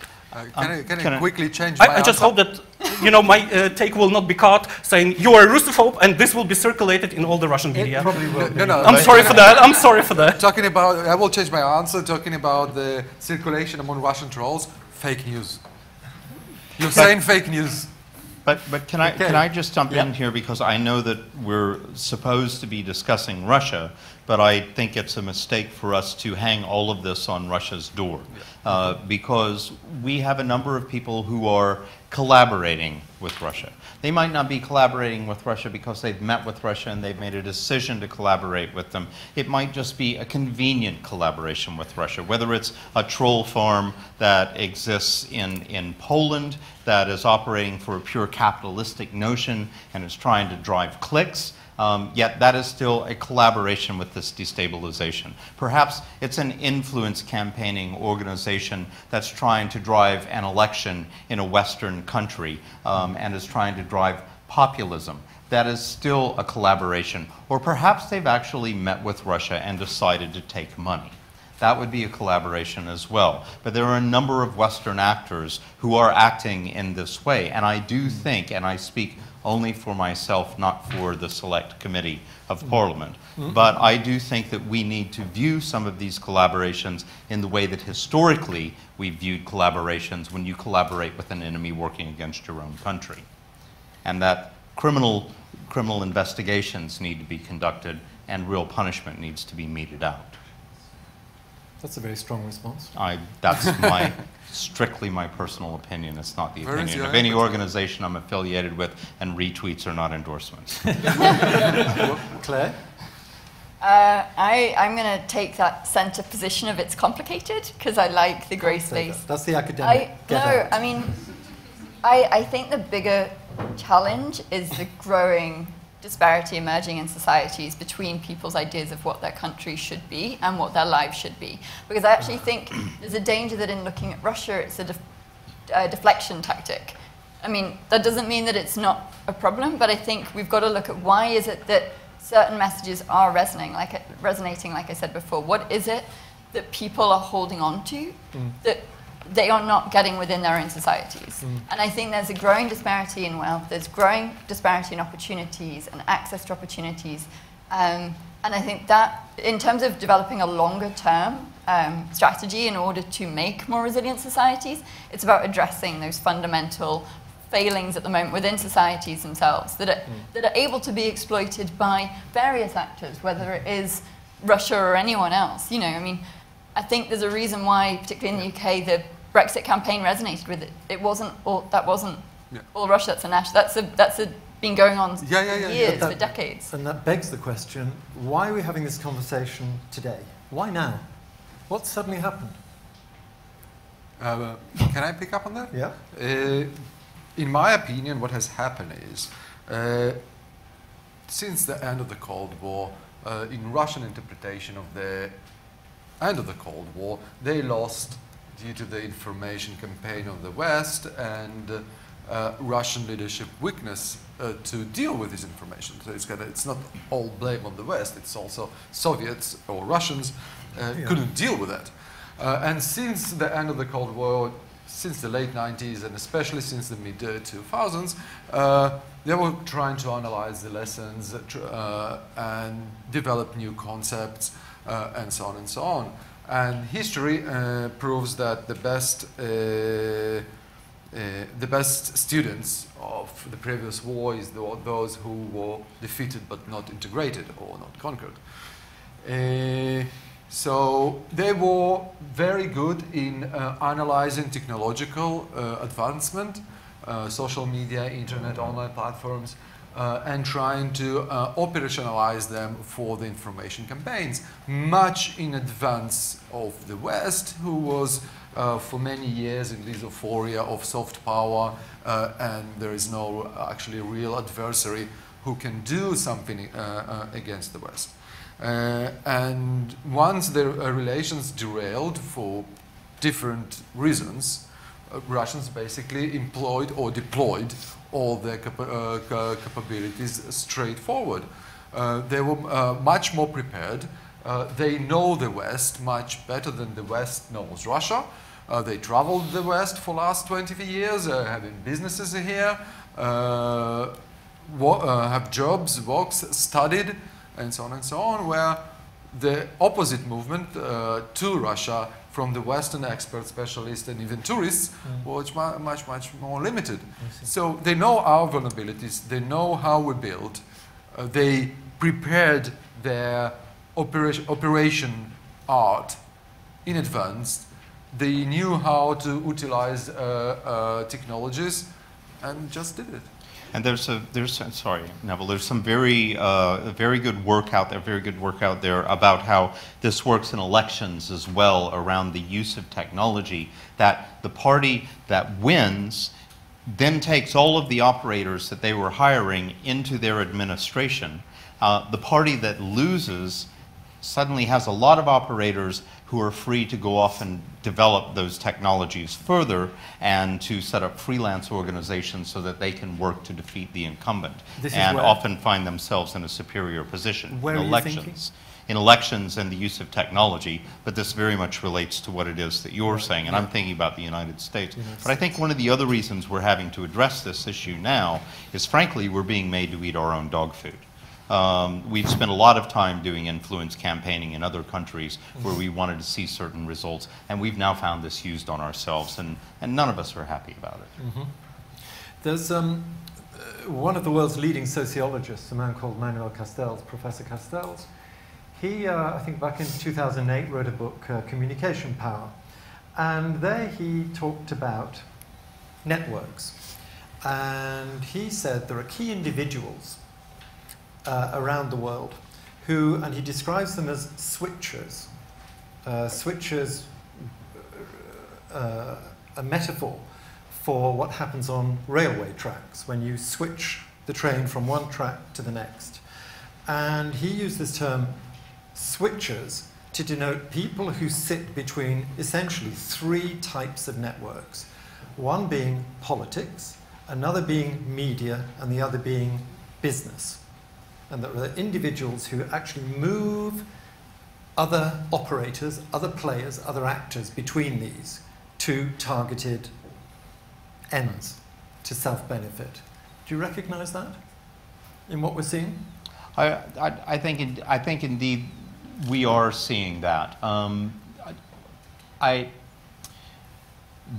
Can I quickly change my I just hope that, you know, my take will not be caught saying you are a Russophobe, and this will be circulated in all the Russian media. It probably will be. No, I'm sorry for that. I'm sorry for that. Talking about, I will change my answer. Talking about the circulation among Russian trolls, fake news. You're saying fake news. But can I just jump in here, because I know that we're supposed to be discussing Russia, but I think it's a mistake for us to hang all of this on Russia's door, because we have a number of people who are collaborating with Russia. They might not be collaborating with Russia because they've met with Russia and they've made a decision to collaborate with them. It might just be a convenient collaboration with Russia, whether it's a troll farm that exists in Poland that is operating for a pure capitalistic notion and is trying to drive clicks. Yet that is still a collaboration with this destabilization. Perhaps it's an influence campaigning organization that's trying to drive an election in a Western country and is trying to drive populism. That is still a collaboration. Or perhaps they've actually met with Russia and decided to take money. That would be a collaboration as well. But there are a number of Western actors who are acting in this way. And I do think, and I speak only for myself, not for the select committee of Parliament, but I do think that we need to view some of these collaborations in the way that historically we viewed collaborations when you collaborate with an enemy working against your own country. And that criminal investigations need to be conducted and real punishment needs to be meted out. That's a very strong response. That's strictly my personal opinion. It's not the opinion of any organization I'm affiliated with, and retweets are not endorsements. Claire? I'm going to take that centre position of it's complicated, because I like the grey space. That's the academic. I think the bigger challenge is the growing disparity emerging in societies between people's ideas of what their country should be and what their lives should be. Because I actually think there's a danger that in looking at Russia, it's a deflection tactic. I mean, that doesn't mean that it's not a problem, but I think we've got to look at why is it that certain messages are resonating, like I said before. What is it that people are holding on to that they are not getting within their own societies? And I think there's a growing disparity in wealth, there's growing disparity in opportunities and access to opportunities. And I think that in terms of developing a longer term strategy in order to make more resilient societies, it's about addressing those fundamental failings at the moment within societies themselves that are able to be exploited by various actors, whether it is Russia or anyone else. You know, I mean, I think there's a reason why, particularly in the UK, the Brexit campaign resonated with it. It wasn't all, that wasn't all Russia. That's been going on for years, for decades. And that begs the question: why are we having this conversation today? Why now? What suddenly happened? Can I pick up on that? Yeah. In my opinion, what has happened is, since the end of the Cold War, in Russian interpretation of the end of the Cold War, they lost due to the information campaign of the West and Russian leadership weakness to deal with this information. So it's not all blame on the West, it's also Soviets or Russians couldn't deal with that. And since the end of the Cold War, since the late 90s and especially since the mid-2000s, they were trying to analyze the lessons and develop new concepts and so on and so on. And history proves that the best students of the previous war is those who were defeated but not integrated or not conquered. So they were very good in analyzing technological advancement, social media, internet, online platforms, and trying to operationalize them for the information campaigns, much in advance of the West, who was for many years in this euphoria of soft power, and there is no actually real adversary who can do something against the West. And once the relations derailed for different reasons, Russians basically employed or deployed all their capabilities straightforward. They were much more prepared. They know the West much better than the West knows Russia. They traveled the West for the last 20 years, having businesses here, have jobs, works, studied, and so on, where the opposite movement to Russia from the Western experts, specialists, and even tourists was much more limited. So they know our vulnerabilities, they know how we build, they prepared their operation art in advance. They knew how to utilize technologies and just did it. And sorry, Neville, there's some very good work out there about how this works in elections as well, around the use of technology, that the party that wins then takes all of the operators that they were hiring into their administration. The party that loses suddenly has a lot of operators who are free to go off and develop those technologies further and to set up freelance organizations so that they can work to defeat the incumbent and often find themselves in a superior position in elections. In elections and the use of technology, but this very much relates to what it is that you're saying, and I'm thinking about the United States. But I think one of the other reasons we're having to address this issue now is, frankly, we're being made to eat our own dog food. We've spent a lot of time doing influence campaigning in other countries where we wanted to see certain results, and we've now found this used on ourselves, and none of us are happy about it. There's one of the world's leading sociologists, a man called Manuel Castells, Professor Castells. He, I think back in 2008, wrote a book, Communication Power, and there he talked about networks, and he said there are key individuals around the world who, and he describes them as switchers. Switchers, a metaphor for what happens on railway tracks when you switch the train from one track to the next. And he used this term switchers to denote people who sit between essentially three types of networks. One being politics, another being media, and the other being business. And there are individuals who actually move other operators, other players, other actors between these to targeted ends, to self-benefit. Do you recognize that in what we're seeing? I think indeed we are seeing that.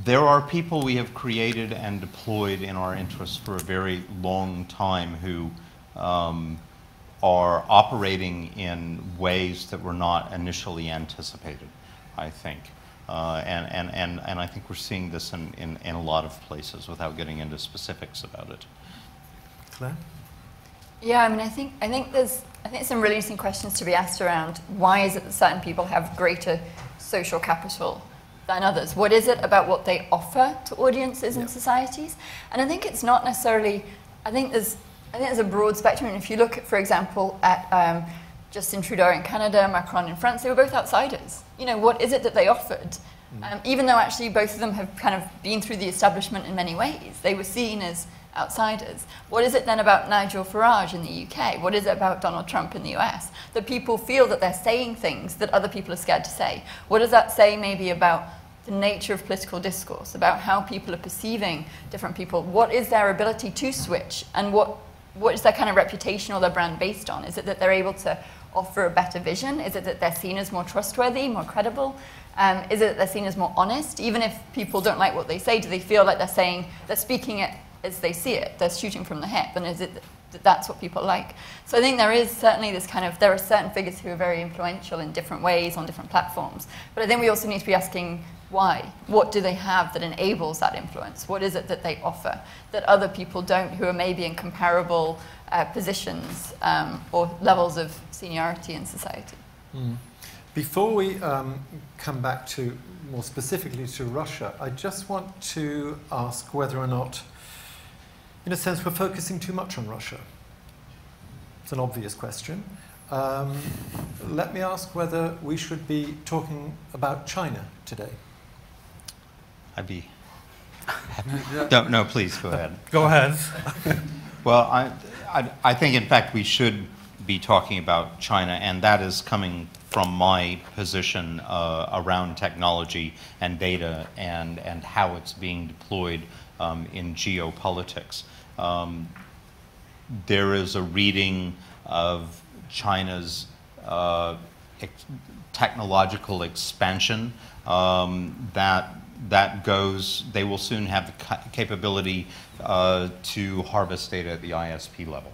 There are people we have created and deployed in our interests for a very long time who are operating in ways that were not initially anticipated, I think. And I think we're seeing this in a lot of places without getting into specifics about it. Claire? Yeah, I mean, I think there's some really interesting questions to be asked around why is it that certain people have greater social capital than others? What is it about what they offer to audiences and societies? And I think it's not necessarily, I think there's a broad spectrum. And if you look at, for example, at Justin Trudeau in Canada, Macron in France, they were both outsiders. You know, what is it that they offered? Even though actually both of them have kind of been through the establishment in many ways, they were seen as outsiders. What is it then about Nigel Farage in the UK? What is it about Donald Trump in the US? That people feel that they're saying things that other people are scared to say. What does that say maybe about the nature of political discourse, about how people are perceiving different people? What is their ability to switch? And what is their kind of reputation or their brand based on? Is it that they're able to offer a better vision? Is it that they're seen as more trustworthy, more credible? Is it that they're seen as more honest? Even if people don't like what they say, do they feel like they're speaking it as they see it? They're shooting from the hip, and is it that that's what people like? So I think there is certainly this kind of, there are certain figures who are very influential in different ways on different platforms. But I think we also need to be asking why? What do they have that enables that influence? What is it that they offer that other people don't, who are maybe in comparable positions or levels of seniority in society? Before we come back to more specifically to Russia, I just want to ask whether or not, in a sense, we're focusing too much on Russia. It's an obvious question. Let me ask whether we should be talking about China today. I'd be happy. No, please go ahead. Go ahead. Well, I think, in fact, we should be talking about China, and that is coming from my position around technology and data and how it's being deployed in geopolitics. There is a reading of China's technological expansion that goes, they will soon have the capability to harvest data at the ISP level.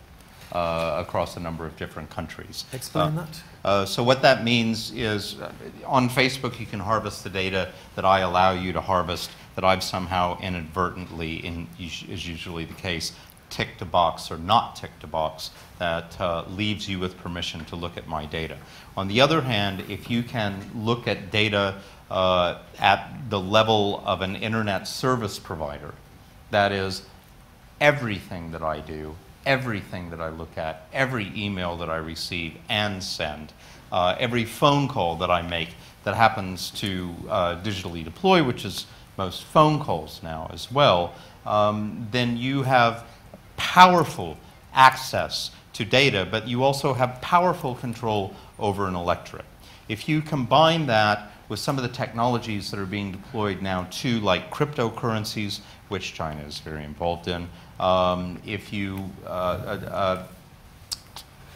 across a number of different countries. Explain that. So what that means is on Facebook you can harvest the data that I allow you to harvest that I've somehow inadvertently, is usually the case, ticked a box or not ticked a box that leaves you with permission to look at my data. On the other hand, if you can look at data at the level of an internet service provider, that is, everything that I do, everything that I look at, every email that I receive and send, every phone call that I make that happens to digitally deploy, which is most phone calls now as well, then you have powerful access to data, but you also have powerful control over an electorate. If you combine that with some of the technologies that are being deployed now too, like cryptocurrencies, which China is very involved in, if you,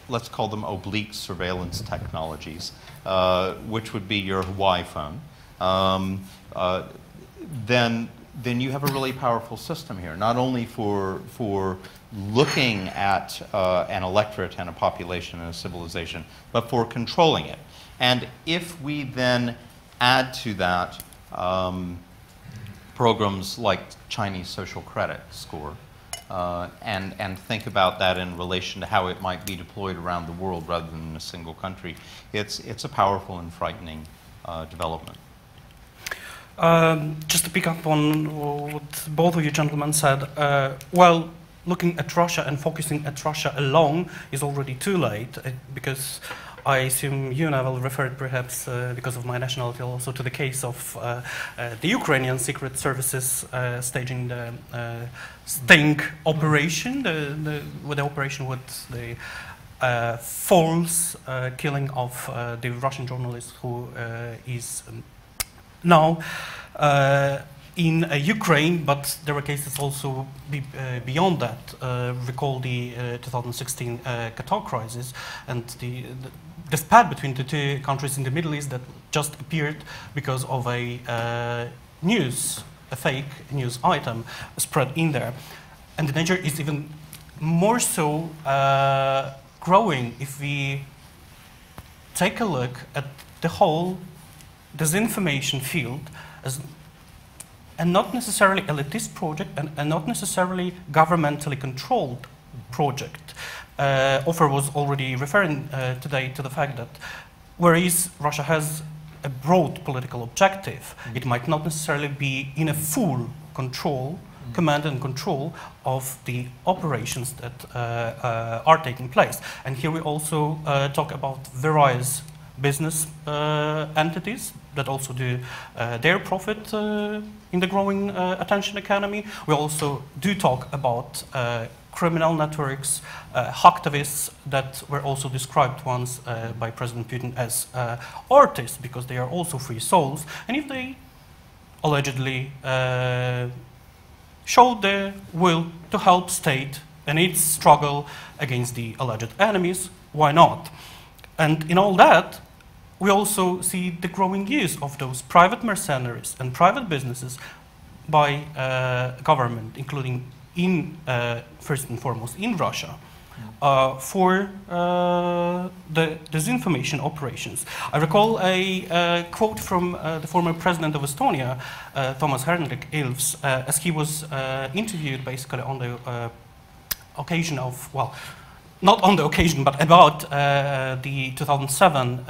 let's call them oblique surveillance technologies, which would be your Hawaii phone, then you have a really powerful system here, not only for looking at an electorate and a population and a civilization, but for controlling it. And if we then add to that programs like Chinese social credit score, and think about that in relation to how it might be deployed around the world rather than in a single country, it's a powerful and frightening development. Just to pick up on what both of you gentlemen said, well, looking at Russia and focusing at Russia alone is already too late, because I assume you, Neville, referred perhaps, because of my nationality, also to the case of the Ukrainian secret services staging the sting operation, with the operation with the false killing of the Russian journalist who is now in Ukraine, but there were cases also beyond that. Recall the 2016 Qatar crisis and the spat between the two countries in the Middle East that just appeared because of a fake news item spread in there. And the danger is even more so growing if we take a look at the whole disinformation field as and not necessarily elitist project and not necessarily governmentally controlled project. Ofer was already referring today to the fact that whereas Russia has a broad political objective, it might not necessarily be in a full control, command and control of the operations that are taking place. And here we also talk about various business entities that also do their profit in the growing attention economy. We also do talk about criminal networks, hacktivists that were also described once by President Putin as artists because they are also free souls. And if they allegedly show their will to help state in its struggle against the alleged enemies, why not? And in all that, we also see the growing use of those private mercenaries and private businesses by government, including in, first and foremost, in Russia, for the disinformation operations. I recall a quote from the former president of Estonia, Thomas Hendrik Ilves, as he was interviewed basically on the occasion of, well, not on the occasion, but about the 2007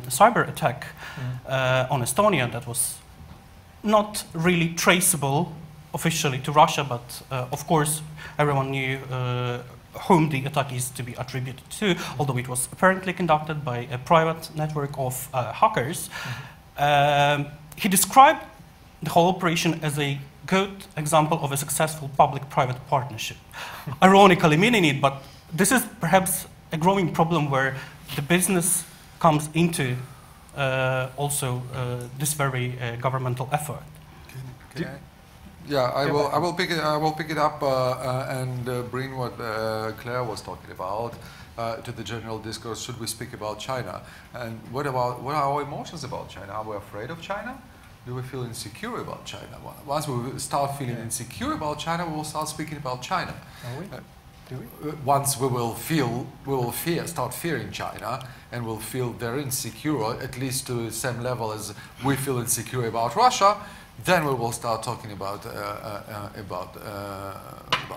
cyber attack on Estonia that was not really traceable officially to Russia, but of course everyone knew whom the attack is to be attributed to, although it was apparently conducted by a private network of hackers. He described the whole operation as a good example of a successful public-private partnership, ironically meaning it, but this is perhaps a growing problem where the business comes into also this very governmental effort. Yeah, I will pick it up and bring what Claire was talking about to the general discourse. Should we speak about China? And what are our emotions about China? Are we afraid of China? Do we feel insecure about China? Once we start feeling insecure about China, we will start speaking about China. Are we? once we will start fearing China, and we'll feel very insecure, at least to the same level as we feel insecure about Russia, then we will start talking about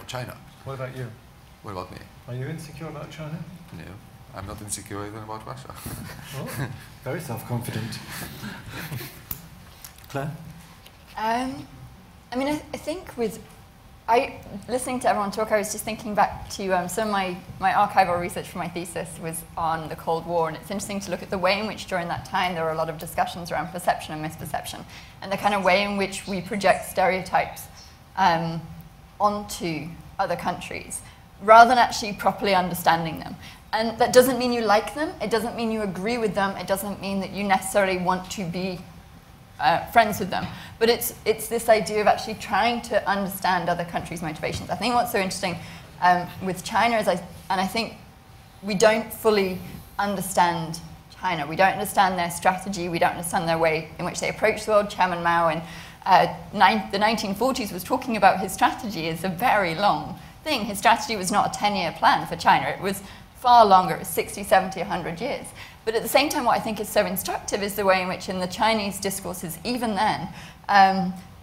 China. What about you? What about me? Are you insecure about China? No, I'm not insecure even about Russia. Oh, very self-confident. Claire? I mean, I think listening to everyone talk, I was just thinking back to some of my archival research for my thesis was on the Cold War, and it's interesting to look at the way in which during that time there were a lot of discussions around perception and misperception, and the kind of way in which we project stereotypes onto other countries, rather than actually properly understanding them. And that doesn't mean you like them, it doesn't mean you agree with them, it doesn't mean that you necessarily want to be friends with them. But it's this idea of actually trying to understand other countries' motivations. I think what's so interesting with China is, I think we don't fully understand China. We don't understand their strategy, we don't understand their way in which they approach the world. Chairman Mao in the 1940s was talking about his strategy as a very long thing. His strategy was not a 10-year plan for China, it was far longer, it was 60, 70, 100 years. But at the same time, what I think is so instructive is the way in which in the Chinese discourses, even then,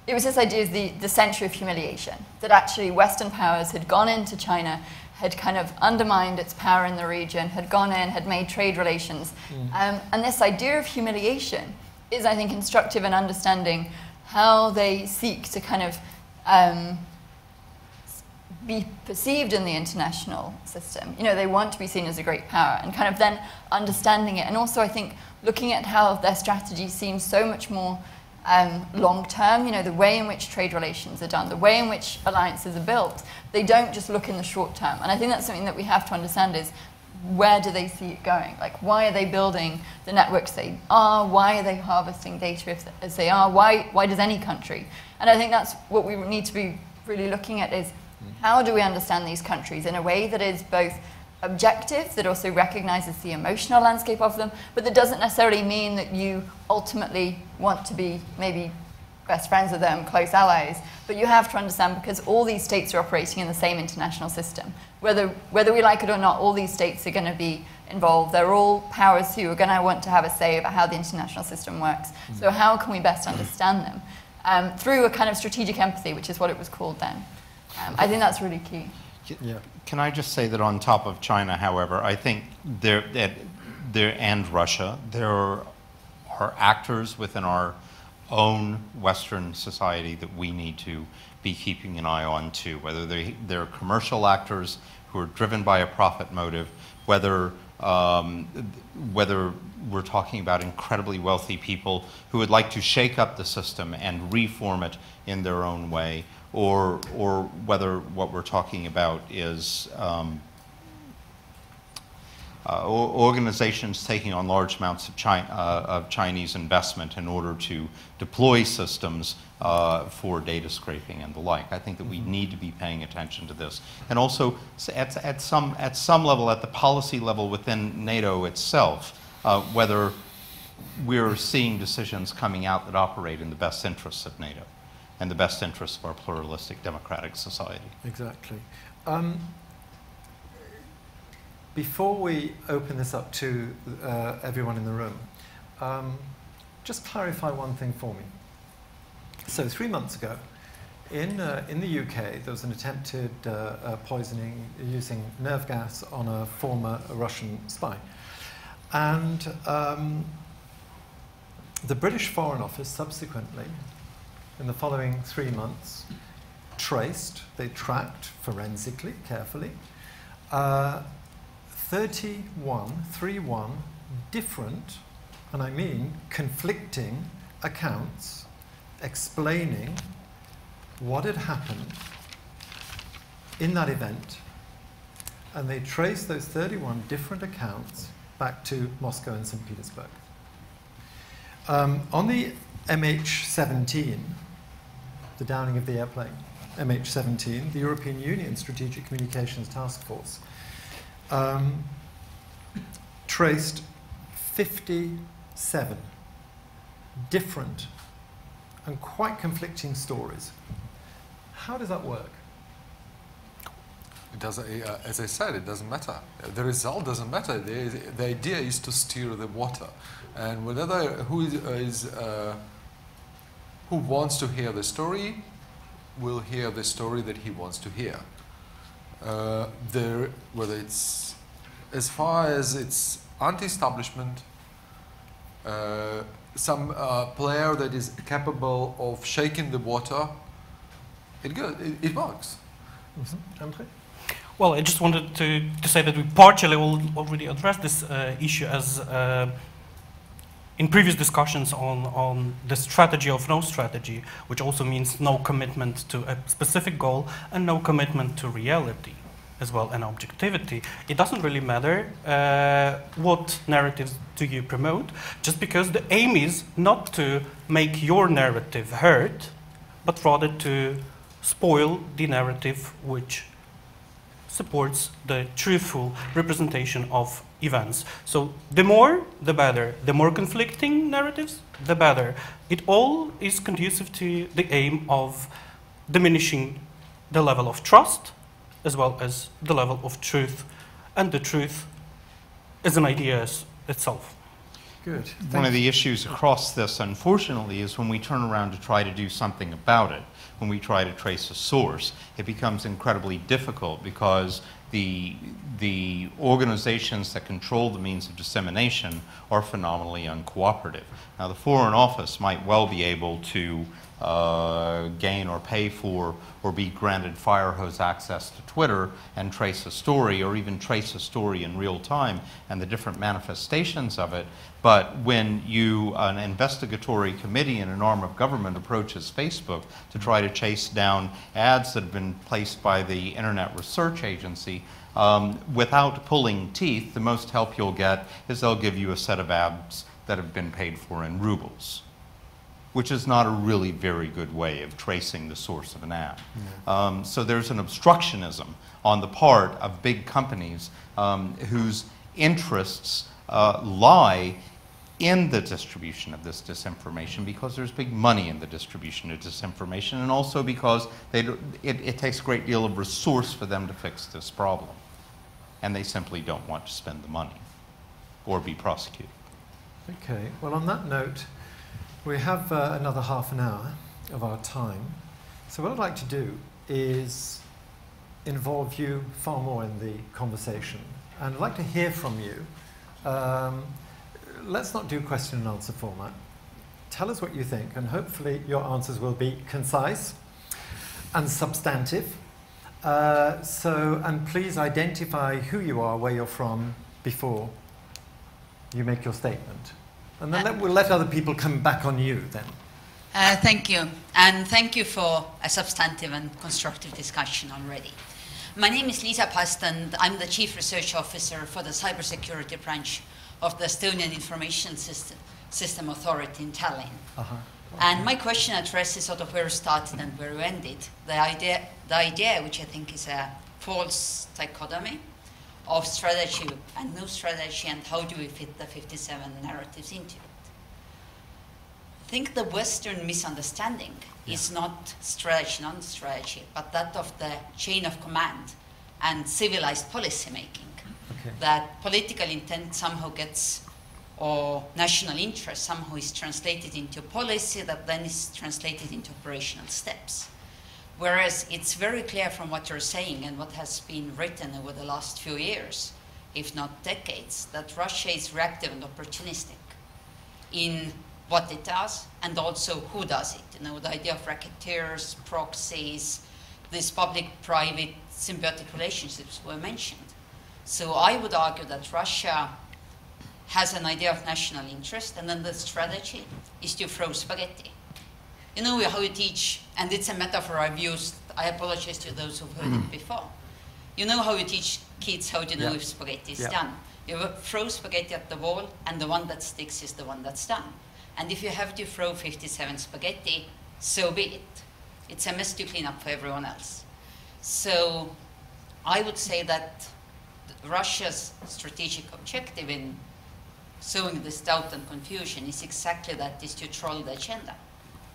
it was this idea of the century of humiliation, that actually Western powers had gone into China, had kind of undermined its power in the region, had gone in, had made trade relations. And this idea of humiliation is, I think, instructive in understanding how they seek to kind of be perceived in the international system. You know, they want to be seen as a great power, and kind of then understanding it. And also, I think, looking at how their strategy seems so much more long-term, you know, the way in which trade relations are done, the way in which alliances are built. They don't just look in the short term. And I think that's something that we have to understand is, where do they see it going? Like, why are they building the networks they are? Why are they harvesting data as they are? Why does any country? And I think that's what we need to be really looking at is, how do we understand these countries in a way that is both objective, that also recognizes the emotional landscape of them, but that doesn't necessarily mean that you ultimately want to be maybe best friends with them, close allies, but you have to understand, because all these states are operating in the same international system. Whether we like it or not, all these states are going to be involved. They're all powers who are going to want to have a say about how the international system works. So how can we best understand them? Through a kind of strategic empathy, which is what it was called then. I think that's really key. Yeah. Can I just say that on top of China, however, I think there and Russia, there are actors within our own Western society that we need to be keeping an eye on too, whether they're commercial actors who are driven by a profit motive, whether we're talking about incredibly wealthy people who would like to shake up the system and reform it in their own way, or whether what we're talking about is organizations taking on large amounts of Chinese investment in order to deploy systems for data scraping and the like. I think that we need to be paying attention to this. And also, at some level, at the policy level within NATO itself, whether we're seeing decisions coming out that operate in the best interests of NATO and the best interests of our pluralistic democratic society. Exactly. Before we open this up to everyone in the room, just clarify one thing for me. So 3 months ago, in the UK, there was an attempted poisoning using nerve gas on a former Russian spy. And the British Foreign Office subsequently, in the following 3 months, they tracked forensically, carefully, 31 different, and I mean conflicting, accounts explaining what had happened in that event, and they traced those 31 different accounts back to Moscow and St. Petersburg. On the MH17, the downing of the airplane, MH17, the European Union Strategic Communications Task Force traced 57 different and quite conflicting stories. How does that work? It doesn't, as I said, it doesn't matter. The result doesn't matter. The idea is to steer the water, and whether who wants to hear the story will hear the story that he wants to hear. Whether it's as far as it's anti-establishment, some player that is capable of shaking the water, it works. Mm-hmm. Andriy? Well, I just wanted to say that we partially already addressed this issue as in previous discussions on the strategy of no strategy, which also means no commitment to a specific goal and no commitment to reality as well and objectivity. It doesn't really matter what narratives do you promote, just because the aim is not to make your narrative heard, but rather to spoil the narrative which supports the truthful representation of events. So the more, the better. The more conflicting narratives, the better. It all is conducive to the aim of diminishing the level of trust as well as the level of truth, and the truth is an idea itself. Good. One of the issues across this, unfortunately, is when we turn around to try to do something about it, when we try to trace a source, it becomes incredibly difficult because the organizations that control the means of dissemination are phenomenally uncooperative. Now, the Foreign Office might well be able to gain or pay for or be granted fire hose access to Twitter and trace a story, or even trace a story in real time and the different manifestations of it. But when an investigatory committee in an arm of government approaches Facebook to try to chase down ads that have been placed by the Internet Research Agency, without pulling teeth, the most help you'll get is they'll give you a set of ads that have been paid for in rubles, which is not a really very good way of tracing the source of an ad. Yeah. So there's an obstructionism on the part of big companies whose interests lie in the distribution of this disinformation, because there's big money in the distribution of disinformation, and also because it takes a great deal of resource for them to fix this problem. And they simply don't want to spend the money or be prosecuted. Okay, well, on that note, we have another half an hour of our time. So what I'd like to do is involve you far more in the conversation. And I'd like to hear from you. Let's not do question and answer format. Tell us what you think, and hopefully your answers will be concise and substantive. And please identify who you are, where you're from, before you make your statement. And then we'll let other people come back on you then. Thank you. And thank you for a substantive and constructive discussion already. My name is Liisa Past, and I'm the Chief Research Officer for the Cybersecurity Branch of the Estonian Information System Authority in Tallinn. Okay. And my question addresses sort of where we started and where we ended. The idea, which I think is a false dichotomy of strategy and no strategy, and how do we fit the 57 narratives into it. I think the Western misunderstanding is not strategy, non-strategy, but that of the chain of command and civilized policy making. Okay. That political intent somehow gets, or national interest somehow is translated into policy that then is translated into operational steps. Whereas it's very clear from what you're saying and what has been written over the last few years, if not decades, that Russia is reactive and opportunistic in what it does and also who does it. You know, the idea of racketeers, proxies, these public-private symbiotic relationships were mentioned. So I would argue that Russia has an idea of national interest, and then the strategy is to throw spaghetti. You know how you teach, and it's a metaphor I've used, I apologize to those who've heard it before. You know how you teach kids how to know if spaghetti is done. You throw spaghetti at the wall, and the one that sticks is the one that's done. And if you have to throw 57 spaghetti, so be it. It's a mess to clean up for everyone else. So I would say that Russia's strategic objective in sowing this doubt and confusion is exactly that, is to troll the agenda.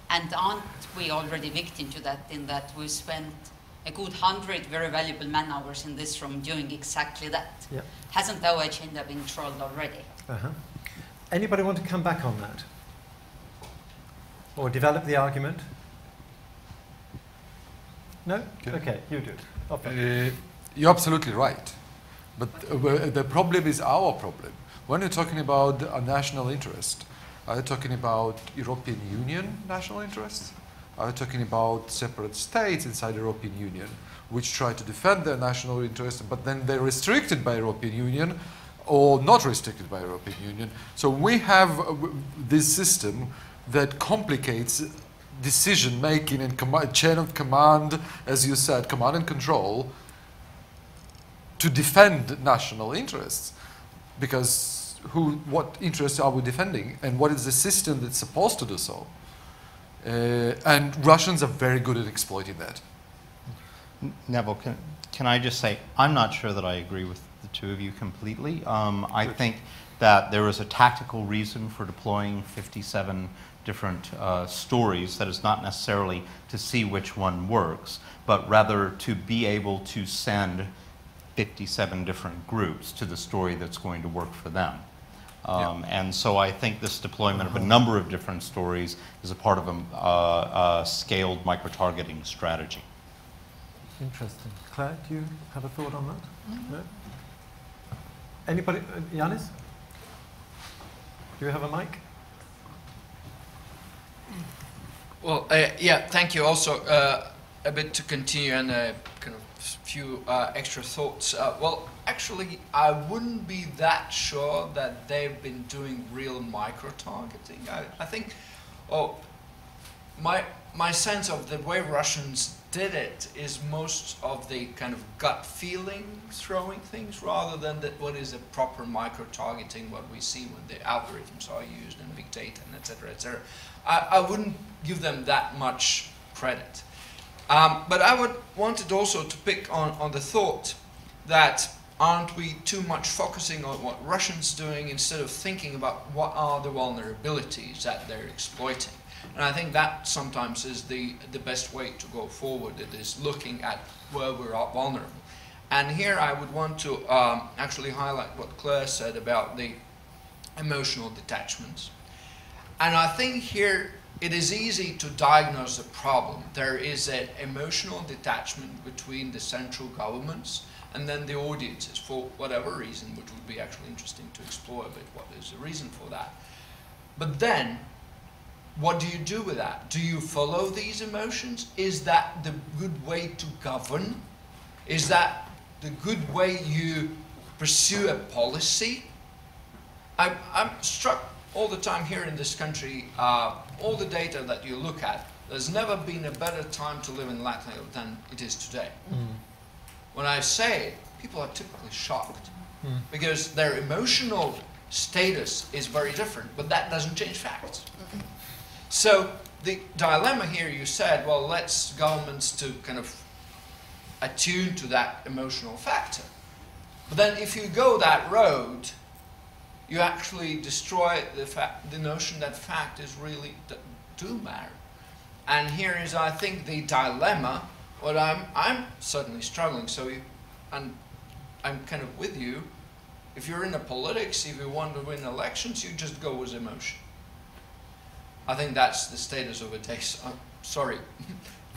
And aren't we already victim to that, in that we spent a good 100 very valuable man-hours in this room doing exactly that. Yeah. Hasn't our agenda been trolled already? Anybody want to come back on that? Or develop the argument? No? Okay, you do it. You're absolutely right. But the problem is our problem. When you're talking about a national interest, are you talking about European Union national interests? Are you talking about separate states inside the European Union which try to defend their national interests, but then they're restricted by European Union or not restricted by European Union? So we have this system that complicates decision making and chain of command, as you said, command and control, to defend national interests. Because what interests are we defending, and what is the system that's supposed to do so? And Russians are very good at exploiting that. Neville, can I just say, I'm not sure that I agree with the two of you completely. I think that there is a tactical reason for deploying 57 different stories that is not necessarily to see which one works, but rather to be able to send 57 different groups to the story that's going to work for them. And so I think this deployment of a number of different stories is a part of a scaled micro-targeting strategy. Interesting. Claire, do you have a thought on that? No? Anybody? Yanis? Do you have a mic? Well, yeah, thank you. Also, a bit to continue and kind of few extra thoughts. Well, actually, I wouldn't be that sure that they've been doing real micro-targeting. I think, my sense of the way Russians did it is most of the kind of gut feeling throwing things rather than what is a proper micro-targeting, what we see when the algorithms are used and big data and et cetera, et cetera. I wouldn't give them that much credit. But I wanted also to pick on the thought that aren't we too much focusing on what Russians doing instead of thinking about what are the vulnerabilities that they're exploiting? And I think that sometimes is the best way to go forward. It is looking at where we're vulnerable. And here I would want to actually highlight what Claire said about the emotional detachments. And I think here it is easy to diagnose the problem. There is an emotional detachment between the central governments and then the audiences for whatever reason, which would be actually interesting to explore a bit what is the reason for that. But then, what do you do with that? Do you follow these emotions? Is that the good way to govern? Is that the good way you pursue a policy? I'm struck all the time here in this country, all the data that you look at, there's never been a better time to live in Latvia than it is today. When I say it, people are typically shocked because their emotional status is very different, but that doesn't change facts. So the dilemma here, you said, well, let's governments to kind of attune to that emotional factor. But then if you go that road, you actually destroy the notion that fact is really do matter. And here is, I think, the dilemma. What I'm certainly struggling. So, and I'm kind of with you. If you're in the politics, if you want to win elections, you just go with emotion. I think that's the status of it. Sorry,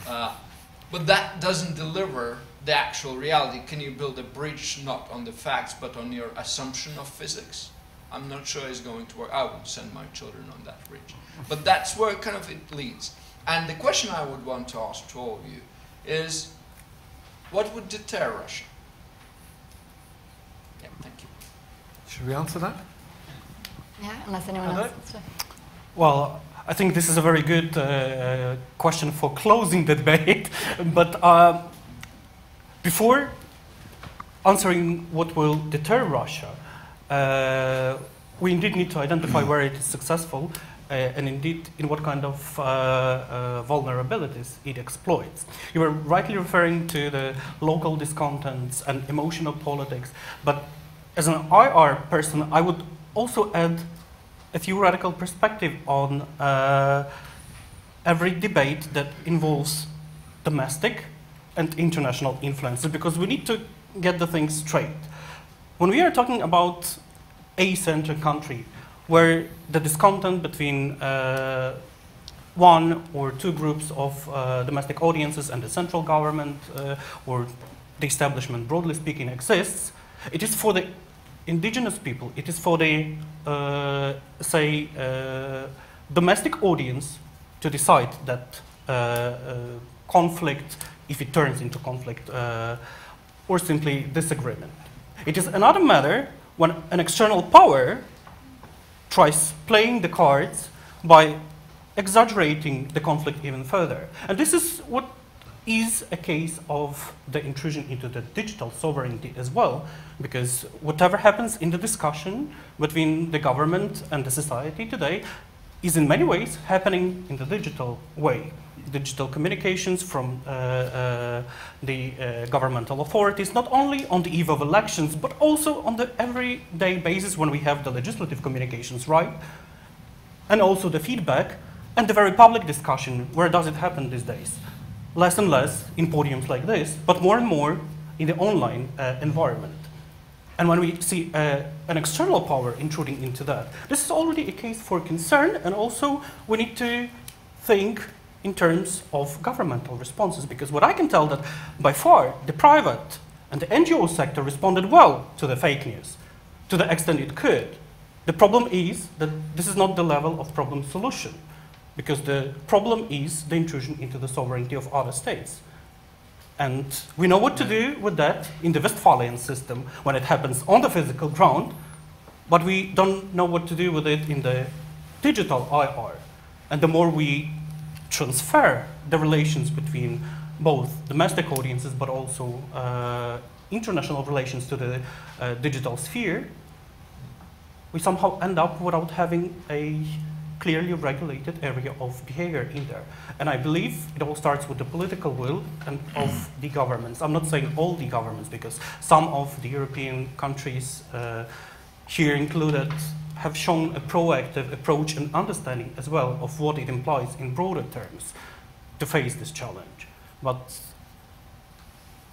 but that doesn't deliver the actual reality. Can you build a bridge not on the facts but on your assumption of physics? I'm not sure it's going to work. I would send my children on that bridge. But that's where kind of it leads. And the question I would want to ask to all of you is, what would deter Russia? Yeah, thank you. Should we answer that? Yeah, unless anyone else wants to. Well, I think this is a very good question for closing the debate. But before answering what will deter Russia, we indeed need to identify where it is successful and indeed in what kind of vulnerabilities it exploits. You were rightly referring to the local discontents and emotional politics, but as an IR person, I would also add a theoretical perspective on every debate that involves domestic and international influences, because we need to get the things straight. When we are talking about a central country where the discontent between one or two groups of domestic audiences and the central government or the establishment, broadly speaking, exists, it is for the indigenous people, it is for the, say, domestic audience to decide that conflict, if it turns into conflict, or simply disagreement. It is another matter when an external power tries playing the cards by exaggerating the conflict even further. And this is what is a case of the intrusion into the digital sovereignty as well, because whatever happens in the discussion between the government and the society today is in many ways happening in the digital way. Digital communications from the governmental authorities, not only on the eve of elections, but also on the everyday basis when we have the legislative communications, right? And also the feedback and the very public discussion. Where does it happen these days? Less and less in podiums like this, but more and more in the online environment. And when we see an external power intruding into that, this is already a case for concern, and also we need to think in terms of governmental responses, because what I can tell that by far the private and the NGO sector responded well to the fake news, to the extent it could. The problem is that this is not the level of problem solution, because the problem is the intrusion into the sovereignty of other states. And we know what to do with that in the Westphalian system when it happens on the physical ground, but we don't know what to do with it in the digital IR. And the more we transfer the relations between both domestic audiences but also international relations to the digital sphere, we somehow end up without having a clearly regulated area of behavior in there. And I believe it all starts with the political will and of the governments. I'm not saying all the governments, because some of the European countries, here included, have shown a proactive approach and understanding as well of what it implies in broader terms to face this challenge. But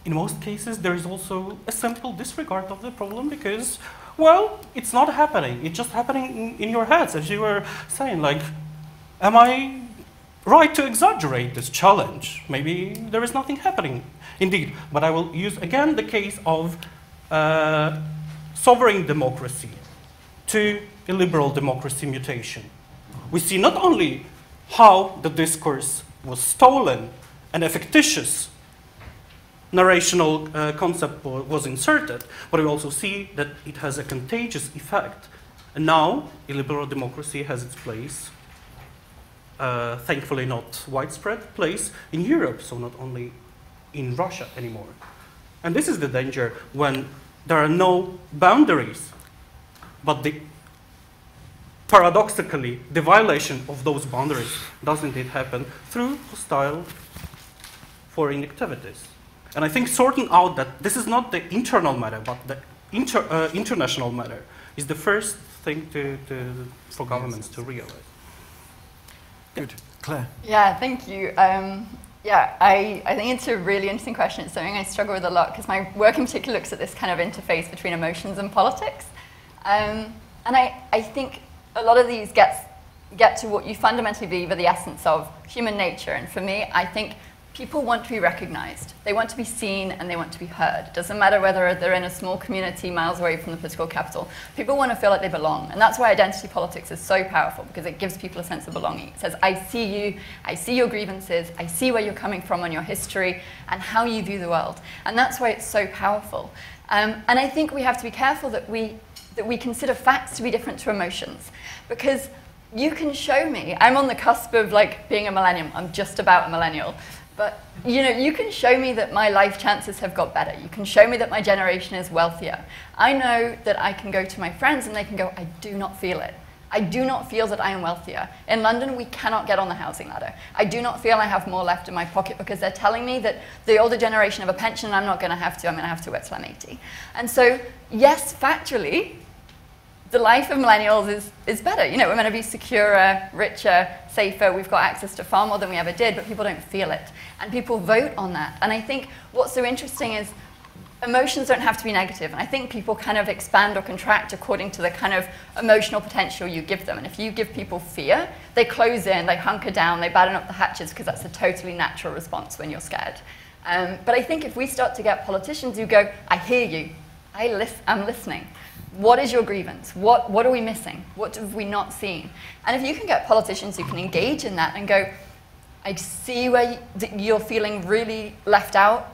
in most cases, there is also a simple disregard of the problem because, well, it's not happening. It's just happening in your heads, as you were saying, like, am I right to exaggerate this challenge? Maybe there is nothing happening. Indeed, but I will use again the case of sovereign democracy to a liberal democracy mutation. We see not only how the discourse was stolen and a fictitious narrational concept was inserted, but we also see that it has a contagious effect. And now, a liberal democracy has its place, thankfully not widespread place, in Europe, so not only in Russia anymore. And this is the danger when there are no boundaries, but paradoxically, the violation of those boundaries does indeed happen through hostile foreign activities. And I think sorting out that this is not the internal matter, but the international matter is the first thing for governments to realize. Good. Claire? Yeah, thank you. Yeah, I think it's a really interesting question. It's something I struggle with a lot because my work in particular looks at this kind of interface between emotions and politics. And I think a lot of these get to what you fundamentally believe are the essence of human nature. And for me, I think people want to be recognized. They want to be seen and they want to be heard. It doesn't matter whether they're in a small community miles away from the political capital. People want to feel like they belong. And that's why identity politics is so powerful, because it gives people a sense of belonging. It says, I see you, I see your grievances, I see where you're coming from on your history and how you view the world. And that's why it's so powerful. And I think we have to be careful that we consider facts to be different to emotions. Because you can show me, I'm on the cusp of like being a millennium. I'm just about a millennial. But you can show me that my life chances have got better. You can show me that my generation is wealthier. I know that I can go to my friends and they can go, I do not feel it. I do not feel that I am wealthier. In London, we cannot get on the housing ladder. I do not feel I have more left in my pocket because they're telling me that the older generation have a pension and I'm not going to have to. I'm going to have to wait till I'm 80. And so, yes, factually, the life of millennials is better. You know, we're meant to be securer, richer, safer. We've got access to far more than we ever did, but people don't feel it. And people vote on that. And I think what's so interesting is emotions don't have to be negative. And I think people kind of expand or contract according to the kind of emotional potential you give them. And if you give people fear, they close in, they hunker down, they batten up the hatches, because that's a totally natural response when you're scared. But I think if we start to get politicians who go, I hear you, I'm listening. What is your grievance? What are we missing? What have we not seen? And if you can get politicians who can engage in that and go, I see where you're feeling really left out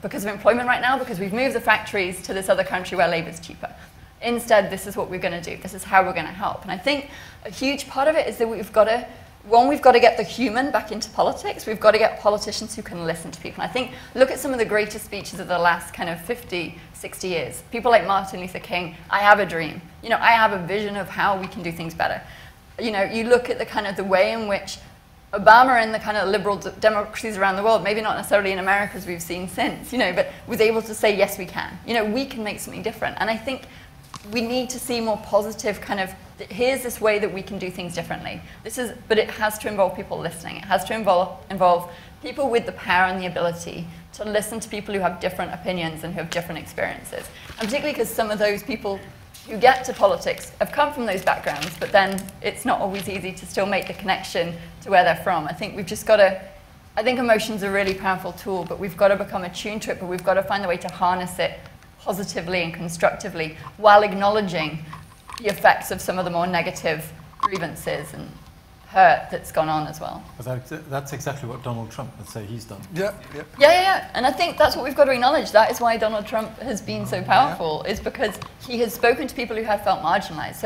because of employment right now, because we've moved the factories to this other country where labor's cheaper. Instead, this is what we're going to do. This is how we're going to help. And I think a huge part of it is that we've got to get the human back into politics. We've got to get politicians who can listen to people. And I think, look at some of the greatest speeches of the last kind of 50, 60 years. People like Martin Luther King, I have a dream. You know, I have a vision of how we can do things better. You know, you look at the kind of the way in which Obama and the kind of liberal democracies around the world, maybe not necessarily in America as we've seen since, you know, but was able to say, yes, we can. You know, we can make something different. And I think we need to see more positive kind of, here's this way that we can do things differently. But it has to involve people listening. It has to involve people with the power and the ability to listen to people who have different opinions and who have different experiences. And particularly because some of those people who get to politics have come from those backgrounds, but then it's not always easy to still make the connection to where they're from. I think we've just got to, I think emotion's a really powerful tool, but we've got to become attuned to it, but we've got to find a way to harness it positively and constructively while acknowledging the effects of some of the more negative grievances and hurt that's gone on as well. That's exactly what Donald Trump would say he's done. Yeah. And I think that's what we've got to acknowledge. That is why Donald Trump has been so powerful, is because he has spoken to people who have felt marginalized.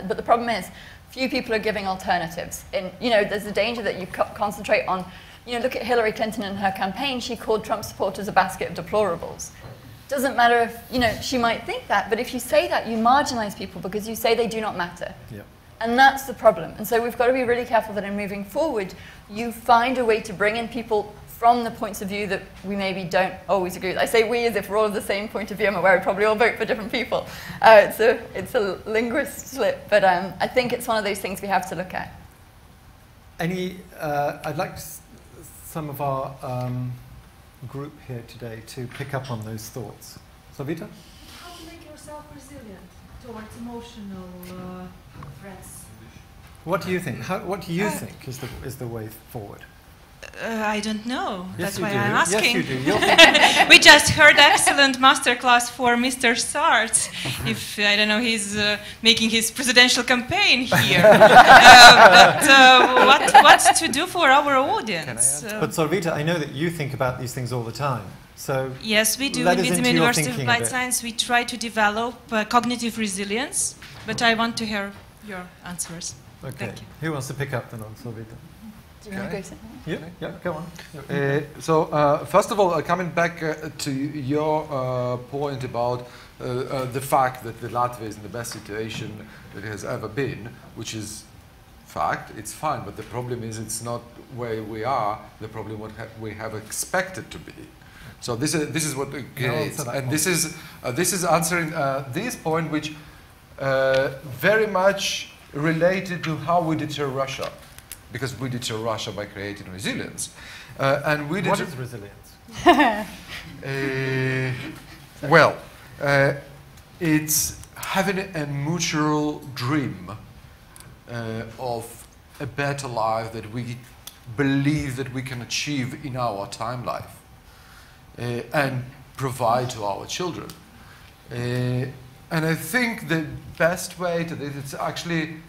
But the problem is, few people are giving alternatives. And, you know, there's a danger that you concentrate on, you know, look at Hillary Clinton and her campaign. She called Trump supporters a basket of deplorables. Doesn't matter if, you know, she might think that, but if you say that, you marginalize people because you say they do not matter. Yeah. And that's the problem. And so we've got to be really careful that in moving forward, you find a way to bring in people from the points of view that we maybe don't always agree with. I say we as if we're all of the same point of view. I'm aware we probably all vote for different people. It's a linguist slip, but I think it's one of those things we have to look at. I'd like some of our group here today to pick up on those thoughts. Savita? How to make yourself resilient towards emotional threats? What do you think? What do you think is the way forward? I don't know. Yes, that's why I'm asking. Yes, you do. We just heard excellent masterclass for Mr. Sartz. If I don't know, he's making his presidential campaign here. But what's to do for our audience? But Sarvita, I know that you think about these things all the time. So yes, we do. Let With us the into your University of thinking a Applied bit. Science, we try to develop cognitive resilience. But I want to hear your answers. Okay. Thank you. Who wants to pick up then on Sarvita? Do you want to go sit? Yeah, go on. So first of all, coming back to your point about the fact that Latvia is in the best situation that it has ever been, which is fact, it's fine, but the problem is it's not where we are, the problem what we have expected to be. So this is what it creates, and this is answering this point, which very much related to how we deter Russia. Because we deter Russia by creating resilience. And we what is resilience? It's having a mutual dream of a better life that we believe that we can achieve in our time life and provide to our children. And I think the best way to this is actually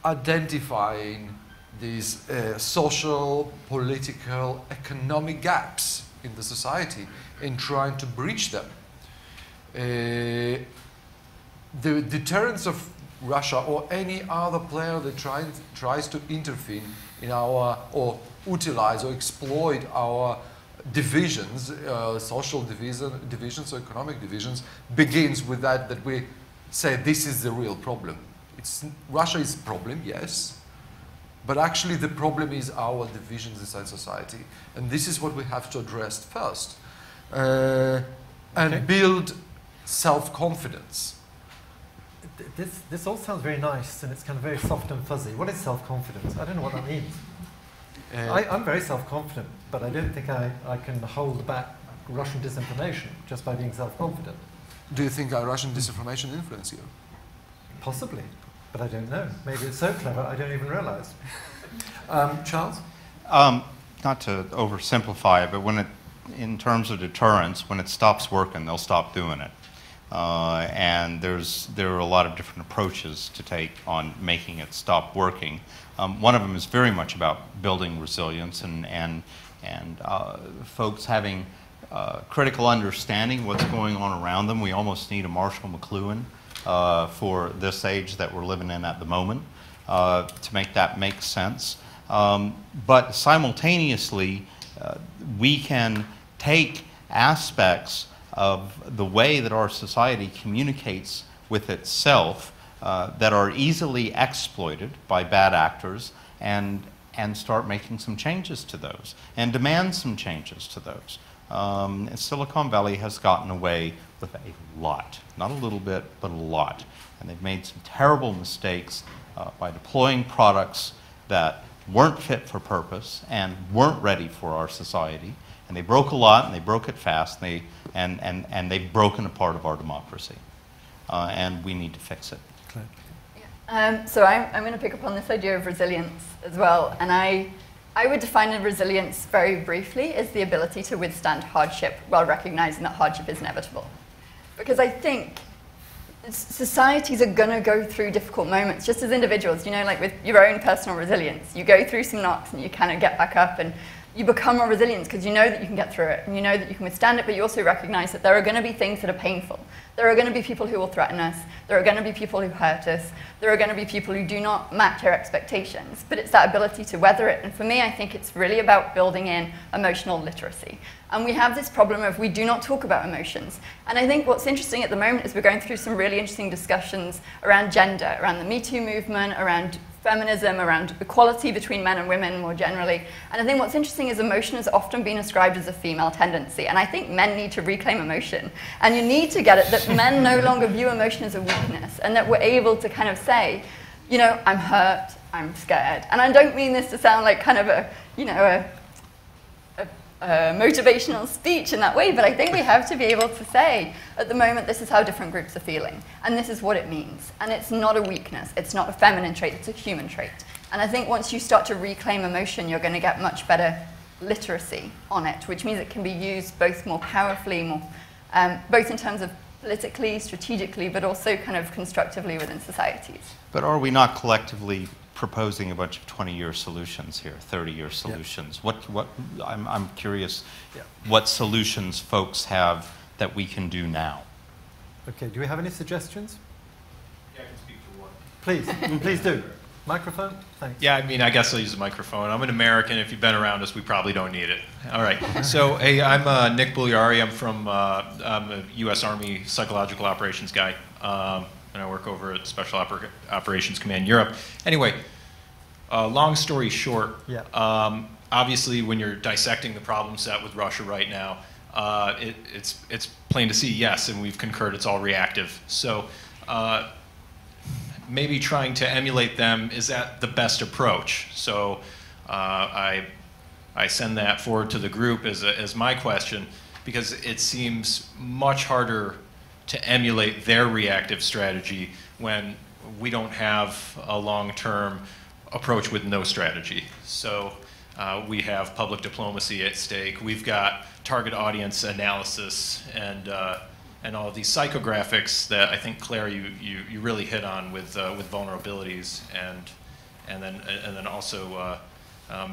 identifying these social, political, economic gaps in the society and trying to breach them. The deterrence of Russia or any other player that tries to intervene in our, or utilize or exploit our divisions, social divisions or economic divisions, begins with that we say this is the real problem. Russia is a problem, yes, but actually the problem is our divisions inside society. And this is what we have to address first. And build self-confidence. this all sounds very nice, and it's kind of very soft and fuzzy. What is self-confidence? I don't know what that means. I'm very self-confident, but I don't think I can hold back Russian disinformation just by being self-confident. Do you think Russian disinformation influences you? Possibly, but I don't know. Maybe it's so clever I don't even realize. Charles? Not to oversimplify it, but in terms of deterrence, when it stops working, they'll stop doing it. And there are a lot of different approaches to take on making it stop working. One of them is very much about building resilience and folks having critical understanding of what's going on around them. We almost need a Marshall McLuhan for this age that we're living in at the moment to make that make sense. But simultaneously, we can take aspects of the way that our society communicates with itself that are easily exploited by bad actors and start making some changes to those and demand some changes to those. And Silicon Valley has gotten away with a lot, not a little bit, but a lot. And they've made some terrible mistakes by deploying products that weren't fit for purpose and weren't ready for our society. And they broke a lot, and they broke it fast, and they've broken a part of our democracy. And we need to fix it. So I'm going to pick up on this idea of resilience as well. And I would define resilience very briefly as the ability to withstand hardship while recognizing that hardship is inevitable. Because I think societies are going to go through difficult moments, just as individuals, you know, like with your own personal resilience. You go through some knocks and you kind of get back up and you become more resilient because you know that you can get through it and you know that you can withstand it, but you also recognize that there are going to be things that are painful. There are going to be people who will threaten us. There are going to be people who hurt us. There are going to be people who do not match our expectations, but it's that ability to weather it. And for me, I think it's really about building in emotional literacy. And we have this problem of we do not talk about emotions. And I think what's interesting at the moment is we're going through some really interesting discussions around gender, around the Me Too movement, around feminism, around equality between men and women more generally. And I think what's interesting is emotion has often been ascribed as a female tendency. And I think men need to reclaim emotion. And you need to get it that men no longer view emotion as a weakness and that we're able to kind of say, you know, I'm hurt, I'm scared. And I don't mean this to sound like kind of a, you know, a motivational speech in that way, but I think we have to be able to say, at the moment, this is how different groups are feeling, and this is what it means. And it's not a weakness, it's not a feminine trait, it's a human trait. And I think once you start to reclaim emotion, you're going to get much better literacy on it, which means it can be used both more powerfully, both in terms of politically, strategically, but also kind of constructively within societies. But are we not collectively proposing a bunch of 20-year solutions here, 30-year solutions? Yeah. I'm curious what solutions folks have that we can do now. Okay, do we have any suggestions? Yeah, I can speak for one. Please, please do. Microphone? Thanks. Yeah, I mean, I guess I'll use the microphone. I'm an American. If you've been around us, we probably don't need it. All right. So, hey, I'm Nick Bugliari. I'm a U.S. Army psychological operations guy, and I work over at Special Operations Command Europe. Anyway, long story short, obviously, when you're dissecting the problem set with Russia right now, it's plain to see, yes, and we've concurred it's all reactive. So. Maybe trying to emulate them, is that the best approach? So I send that forward to the group as my question, because it seems much harder to emulate their reactive strategy when we don't have a long-term approach with no strategy. So we have public diplomacy at stake. We've got target audience analysis and all of these psychographics that I think, Claire, you really hit on with vulnerabilities and then also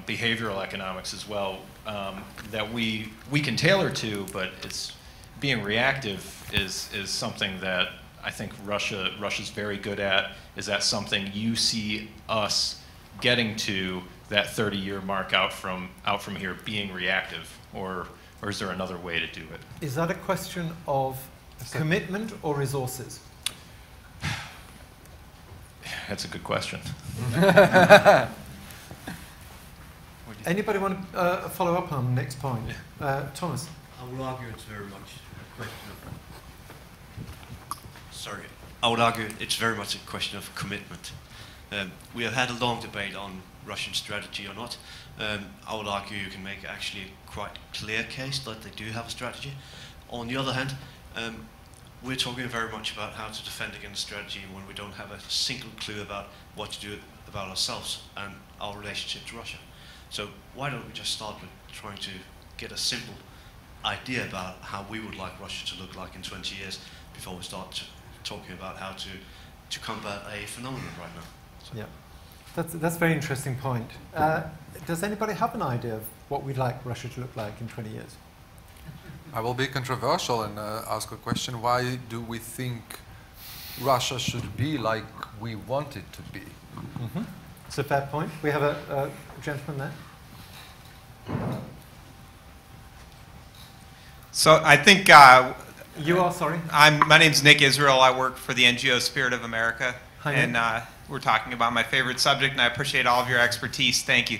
behavioral economics as well, that we can tailor to, but it's being reactive is something that I think Russia's very good at. Is that something you see us getting to that 30-year mark out from here, being reactive, or is there another way to do it? Is that a question of commitment or resources? That's a good question. Anybody want to follow up on the next point? Thomas? I will argue it's very much a question of... Sorry. I would argue it's very much a question of commitment. We have had a long debate on Russian strategy or not. I would argue you can make actually a quite clear case that they do have a strategy. On the other hand, we're talking very much about how to defend against strategy when we don't have a single clue about what to do about ourselves and our relationship to Russia. So why don't we just start with trying to get a simple idea about how we would like Russia to look like in 20 years before we start talking about how to combat a phenomenon right now. So. Yeah, that's a very interesting point. Does anybody have an idea of what we'd like Russia to look like in 20 years? I will be controversial and ask a question. Why do we think Russia should be like we want it to be? Mm-hmm. It's a fair point. We have a gentleman there. So I think you are sorry. My name's Nick Israel. I work for the NGO Spirit of America, Hi, and Nick. We're talking about my favorite subject, and I appreciate all of your expertise. Thank you.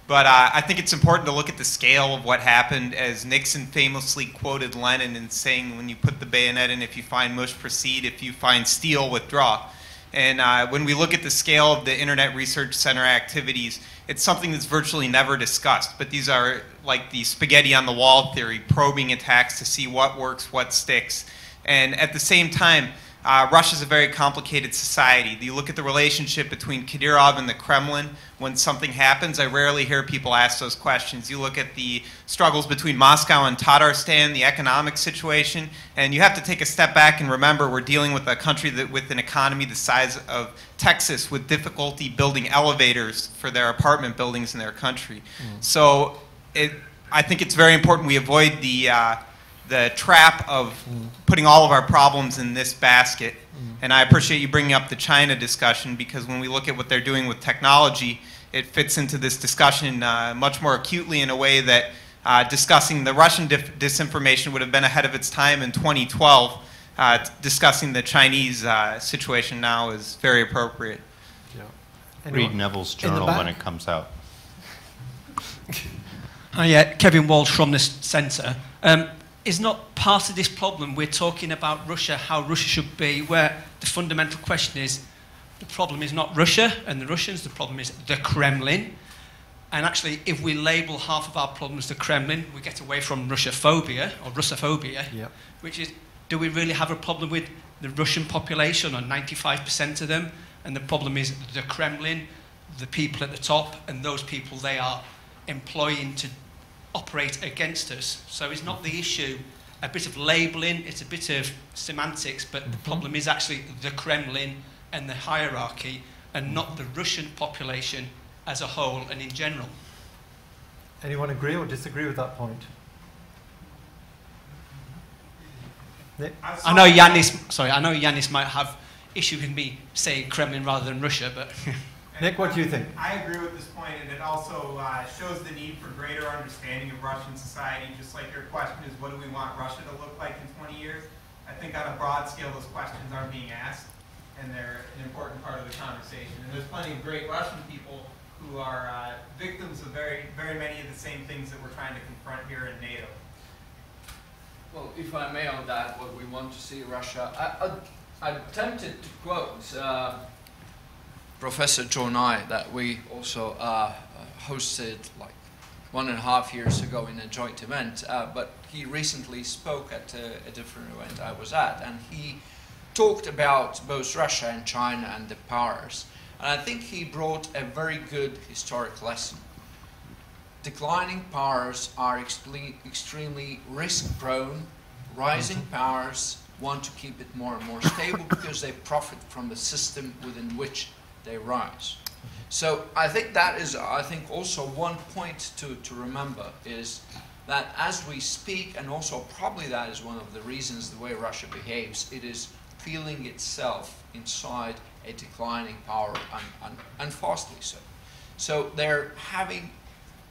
But I think it's important to look at the scale of what happened, as Nixon famously quoted Lenin in saying, "When you put the bayonet in, if you find mush, proceed. If you find steel, withdraw." And when we look at the scale of the Internet Research Center activities, it's something that's virtually never discussed. But these are like the spaghetti on the wall theory, probing attacks to see what works, what sticks. And at the same time, Russia's a very complicated society. You look at the relationship between Kadyrov and the Kremlin. When something happens, I rarely hear people ask those questions. You look at the struggles between Moscow and Tatarstan, the economic situation, and you have to take a step back and remember we're dealing with a country with an economy the size of Texas, with difficulty building elevators for their apartment buildings in their country. So I think it's very important we avoid the trap of putting all of our problems in this basket. And I appreciate you bringing up the China discussion, because when we look at what they're doing with technology, it fits into this discussion much more acutely in a way that discussing the Russian disinformation would have been ahead of its time in 2012. Discussing the Chinese situation now is very appropriate. Yeah. Read Neville's journal when it comes out. Hi, Kevin Walsh from this centre. Is not part of this problem we're talking about Russia, how Russia should be, where the fundamental question is the problem is not Russia and the Russians, the problem is the Kremlin. And actually, if we label half of our problems the Kremlin, we get away from Russophobia or Russophobia, which is, do we really have a problem with the Russian population, or 95% of them? And the problem is the Kremlin, the people at the top, and those people they are employing to operate against us. So it's not the issue, a bit of labelling, it's a bit of semantics, but the problem is actually the Kremlin and the hierarchy, and not the Russian population as a whole and in general. Anyone agree or disagree with that point? Nick? I know Yanis might have issue with me saying Kremlin rather than Russia, but Nick, what do you think? I agree with this point, and it also shows the need for greater understanding of Russian society. Just like your question is, what do we want Russia to look like in 20 years? I think on a broad scale, those questions aren't being asked, and they're an important part of the conversation. And there's plenty of great Russian people who are victims of very, very many of the same things that we're trying to confront here in NATO. Well, if I may on that, what we want to see Russia, I'm tempted to quote Professor Joe Nye, that we also hosted like 1.5 years ago in a joint event, but he recently spoke at a different event I was at, and he talked about both Russia and China and the powers. And I think he brought a very good historic lesson. Declining powers are extremely risk-prone. Rising powers want to keep it more and more stable because they profit from the system within which they rise. So I think that is, also one point to remember is that as we speak, and also probably that is one of the reasons the way Russia behaves, it is feeling itself inside a declining power, and fastly so. So they're having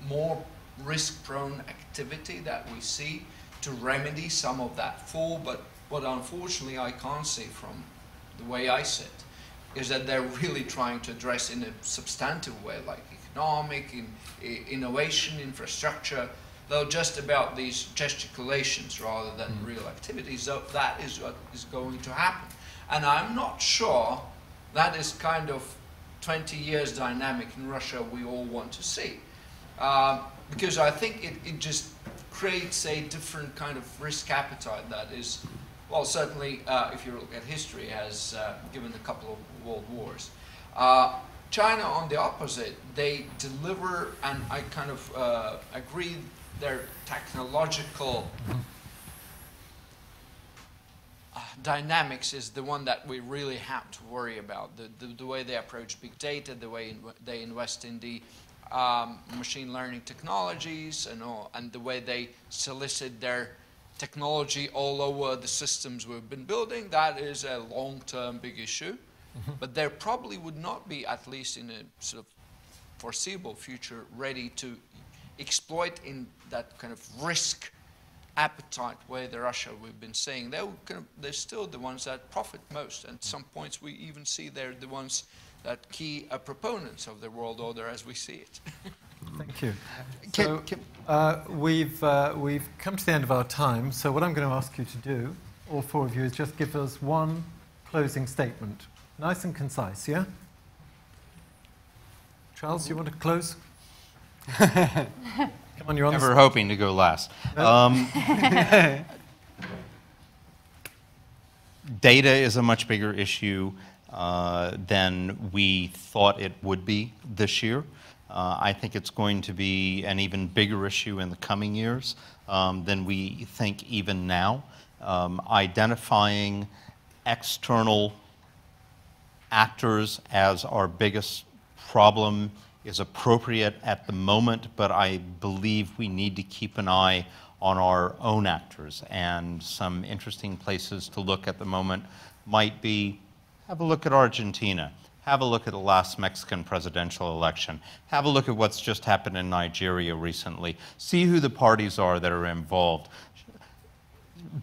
more risk-prone activity that we see to remedy some of that fall, but what unfortunately I can't see from the way I sit is that they're really trying to address in a substantive way, like economic, innovation, infrastructure, though just about these gesticulations rather than real activities. So that is what is going to happen. And I'm not sure that is kind of 20 years dynamic in Russia we all want to see. Because I think it just creates a different kind of risk appetite that is, well, certainly, if you look at history, has given a couple of world wars. China, on the opposite, they deliver, and I kind of agree, their technological dynamics is the one that we really have to worry about. The way they approach big data, the way they invest in the machine learning technologies and the way they solicit their technology all over the systems we've been building, that is a long-term big issue. But there probably would not be, at least in a sort of foreseeable future, ready to exploit in that kind of risk appetite way the Russia we've been saying. They're still the ones that profit most. And at some points we even see they're the ones that key proponents of the world order as we see it. Thank you. So, we've come to the end of our time, so what I'm going to ask you to do, all four of you, is just give us one closing statement. Nice and concise, yeah? Charles, you want to close? Come on, you're on. Never hoping to go last. No? Data is a much bigger issue than we thought it would be this year. I think it's going to be an even bigger issue in the coming years than we think even now. Identifying external actors as our biggest problem is appropriate at the moment, but I believe we need to keep an eye on our own actors. And some interesting places to look at the moment might be, have a look at Argentina, have a look at the last Mexican presidential election, have a look at what's just happened in Nigeria recently, see who the parties are that are involved.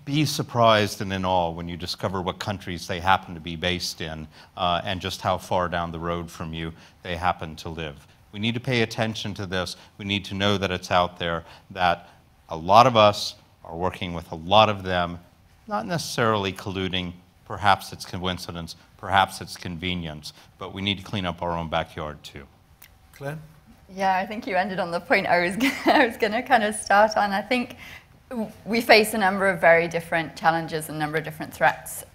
Be surprised and in awe when you discover what countries they happen to be based in and just how far down the road from you they happen to live. We need to pay attention to this. We need to know that it's out there, that a lot of us are working with a lot of them, not necessarily colluding. Perhaps it's coincidence, perhaps it's convenience, but we need to clean up our own backyard too. Claire? Yeah, I think you ended on the point I was going to kind of start on. I think we face a number of very different challenges and a number of different threats,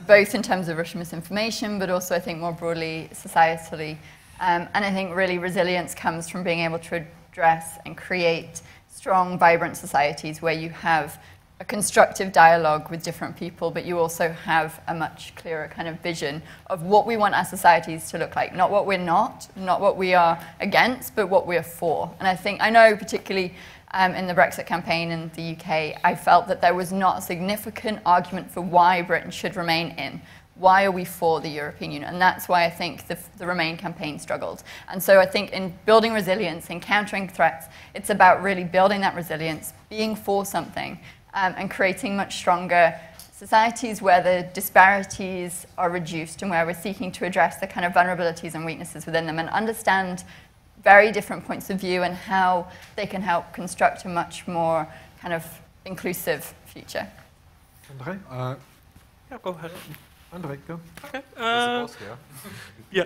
both in terms of Russian misinformation, but also I think more broadly societally. And I think really resilience comes from being able to address and create strong, vibrant societies where you have a constructive dialogue with different people, but you also have a much clearer kind of vision of what we want our societies to look like. Not what we're not what we are against, but what we're for. And I know particularly in the Brexit campaign in the UK, I felt that there was not a significant argument for why Britain should remain in. Why are we for the European Union? And that's why I think the Remain campaign struggled. And so I think in building resilience, in countering threats, it's about really building that resilience, being for something, and creating much stronger societies where the disparities are reduced and where we're seeking to address the kind of vulnerabilities and weaknesses within them and understand very different points of view and how they can help construct a much more kind of inclusive future. Andriy? Yeah, go ahead. Andriy, go. Okay. Yeah.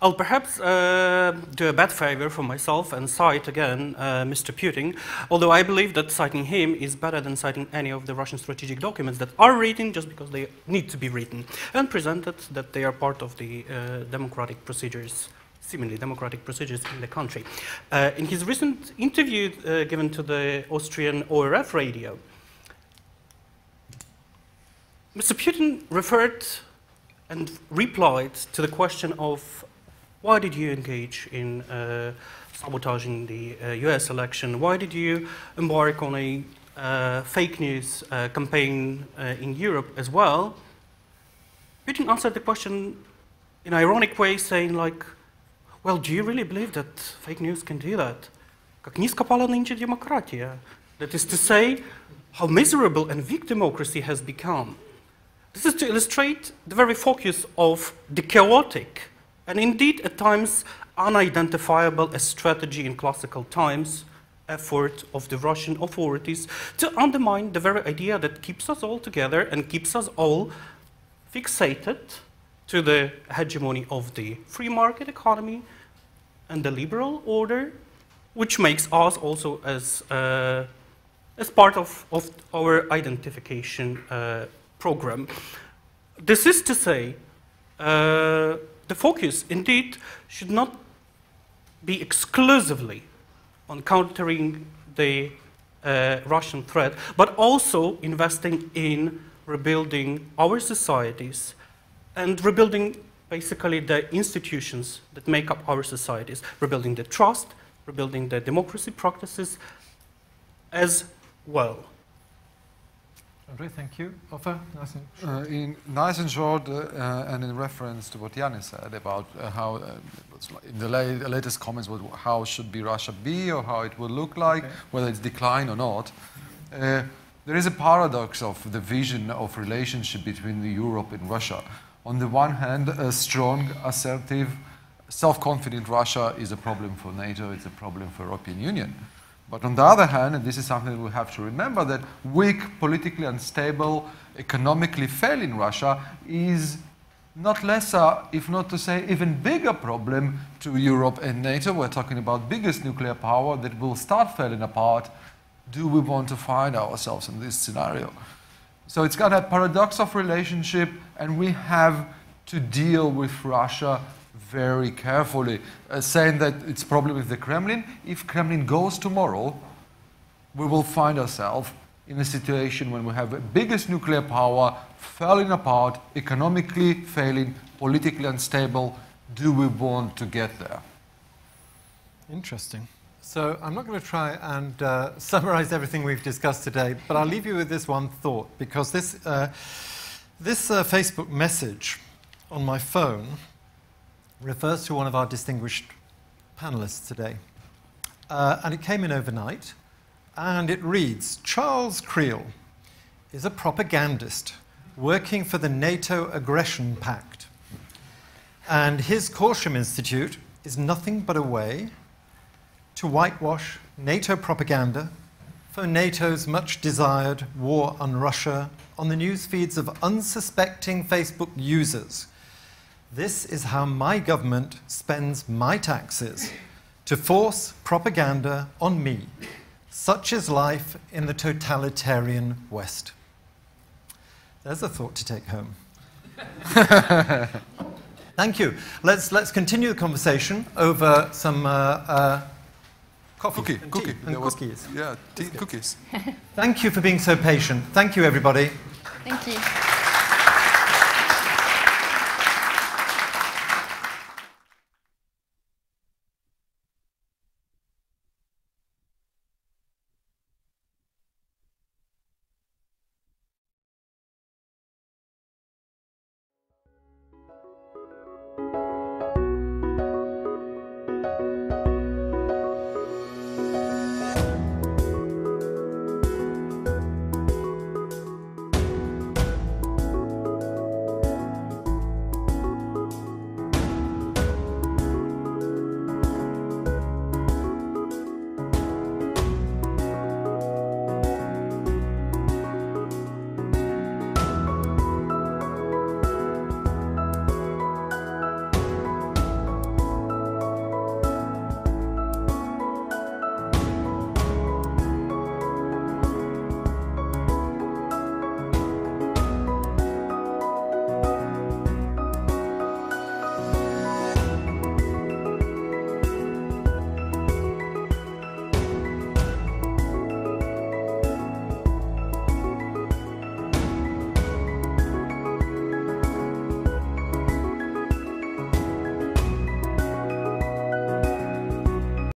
I'll perhaps do a bad favor for myself and cite again Mr. Putin, although I believe that citing him is better than citing any of the Russian strategic documents that are written just because they need to be written and presented that they are part of the democratic procedures, seemingly democratic procedures in the country. In his recent interview given to the Austrian ORF radio, Mr. Putin referred and replied to the question of why did you engage in sabotaging the US election? Why did you embark on a fake news campaign in Europe as well? Putin answered the question in an ironic way, saying like, well, do you really believe that fake news can do that? Как низко пала нынче демократия. That is to say, how miserable and weak democracy has become. This is to illustrate the very focus of the chaotic and indeed at times unidentifiable as strategy in classical times effort of the Russian authorities to undermine the very idea that keeps us all together and keeps us all fixated to the hegemony of the free market economy and the liberal order, which makes us also as part of our identification program. This is to say, the focus indeed should not be exclusively on countering the Russian threat, but also investing in rebuilding our societies and rebuilding basically the institutions that make up our societies, rebuilding the trust, rebuilding the democracy practices as well. Andriy, thank you. Ofer, nice and short, and in reference to what Yanis said about how, in the latest comments, how should Russia be, or how it will look like, whether it's decline or not. There is a paradox of the vision of relationship between Europe and Russia. On the one hand, a strong, assertive, self-confident Russia is a problem for NATO, it's a problem for the European Union. But on the other hand, and this is something we have to remember, that weak, politically unstable, economically failing Russia is not lesser, if not to say even bigger problem to Europe and NATO. We're talking about biggest nuclear power that will start falling apart. Do we want to find ourselves in this scenario? So it's got a paradox of relationship, and we have to deal with Russia very carefully, saying that it's a problem with the Kremlin. If Kremlin goes tomorrow, we will find ourselves in a situation when we have the biggest nuclear power falling apart, economically failing, politically unstable. Do we want to get there? Interesting. So I'm not going to try and summarize everything we've discussed today, but I'll leave you with this one thought, because this Facebook message on my phone refers to one of our distinguished panelists today. And it came in overnight, and it reads, Charles Kriel is a propagandist working for the NATO Aggression Pact. And his Corsham Institute is nothing but a way to whitewash NATO propaganda for NATO's much-desired war on Russia on the news feeds of unsuspecting Facebook users. This is how my government spends my taxes, to force propaganda on me. Such is life in the totalitarian West. There's a thought to take home. Thank you. Let's continue the conversation over some coffee and tea and cookies. Yeah, tea, cookies. Thank you for being so patient. Thank you, everybody. Thank you.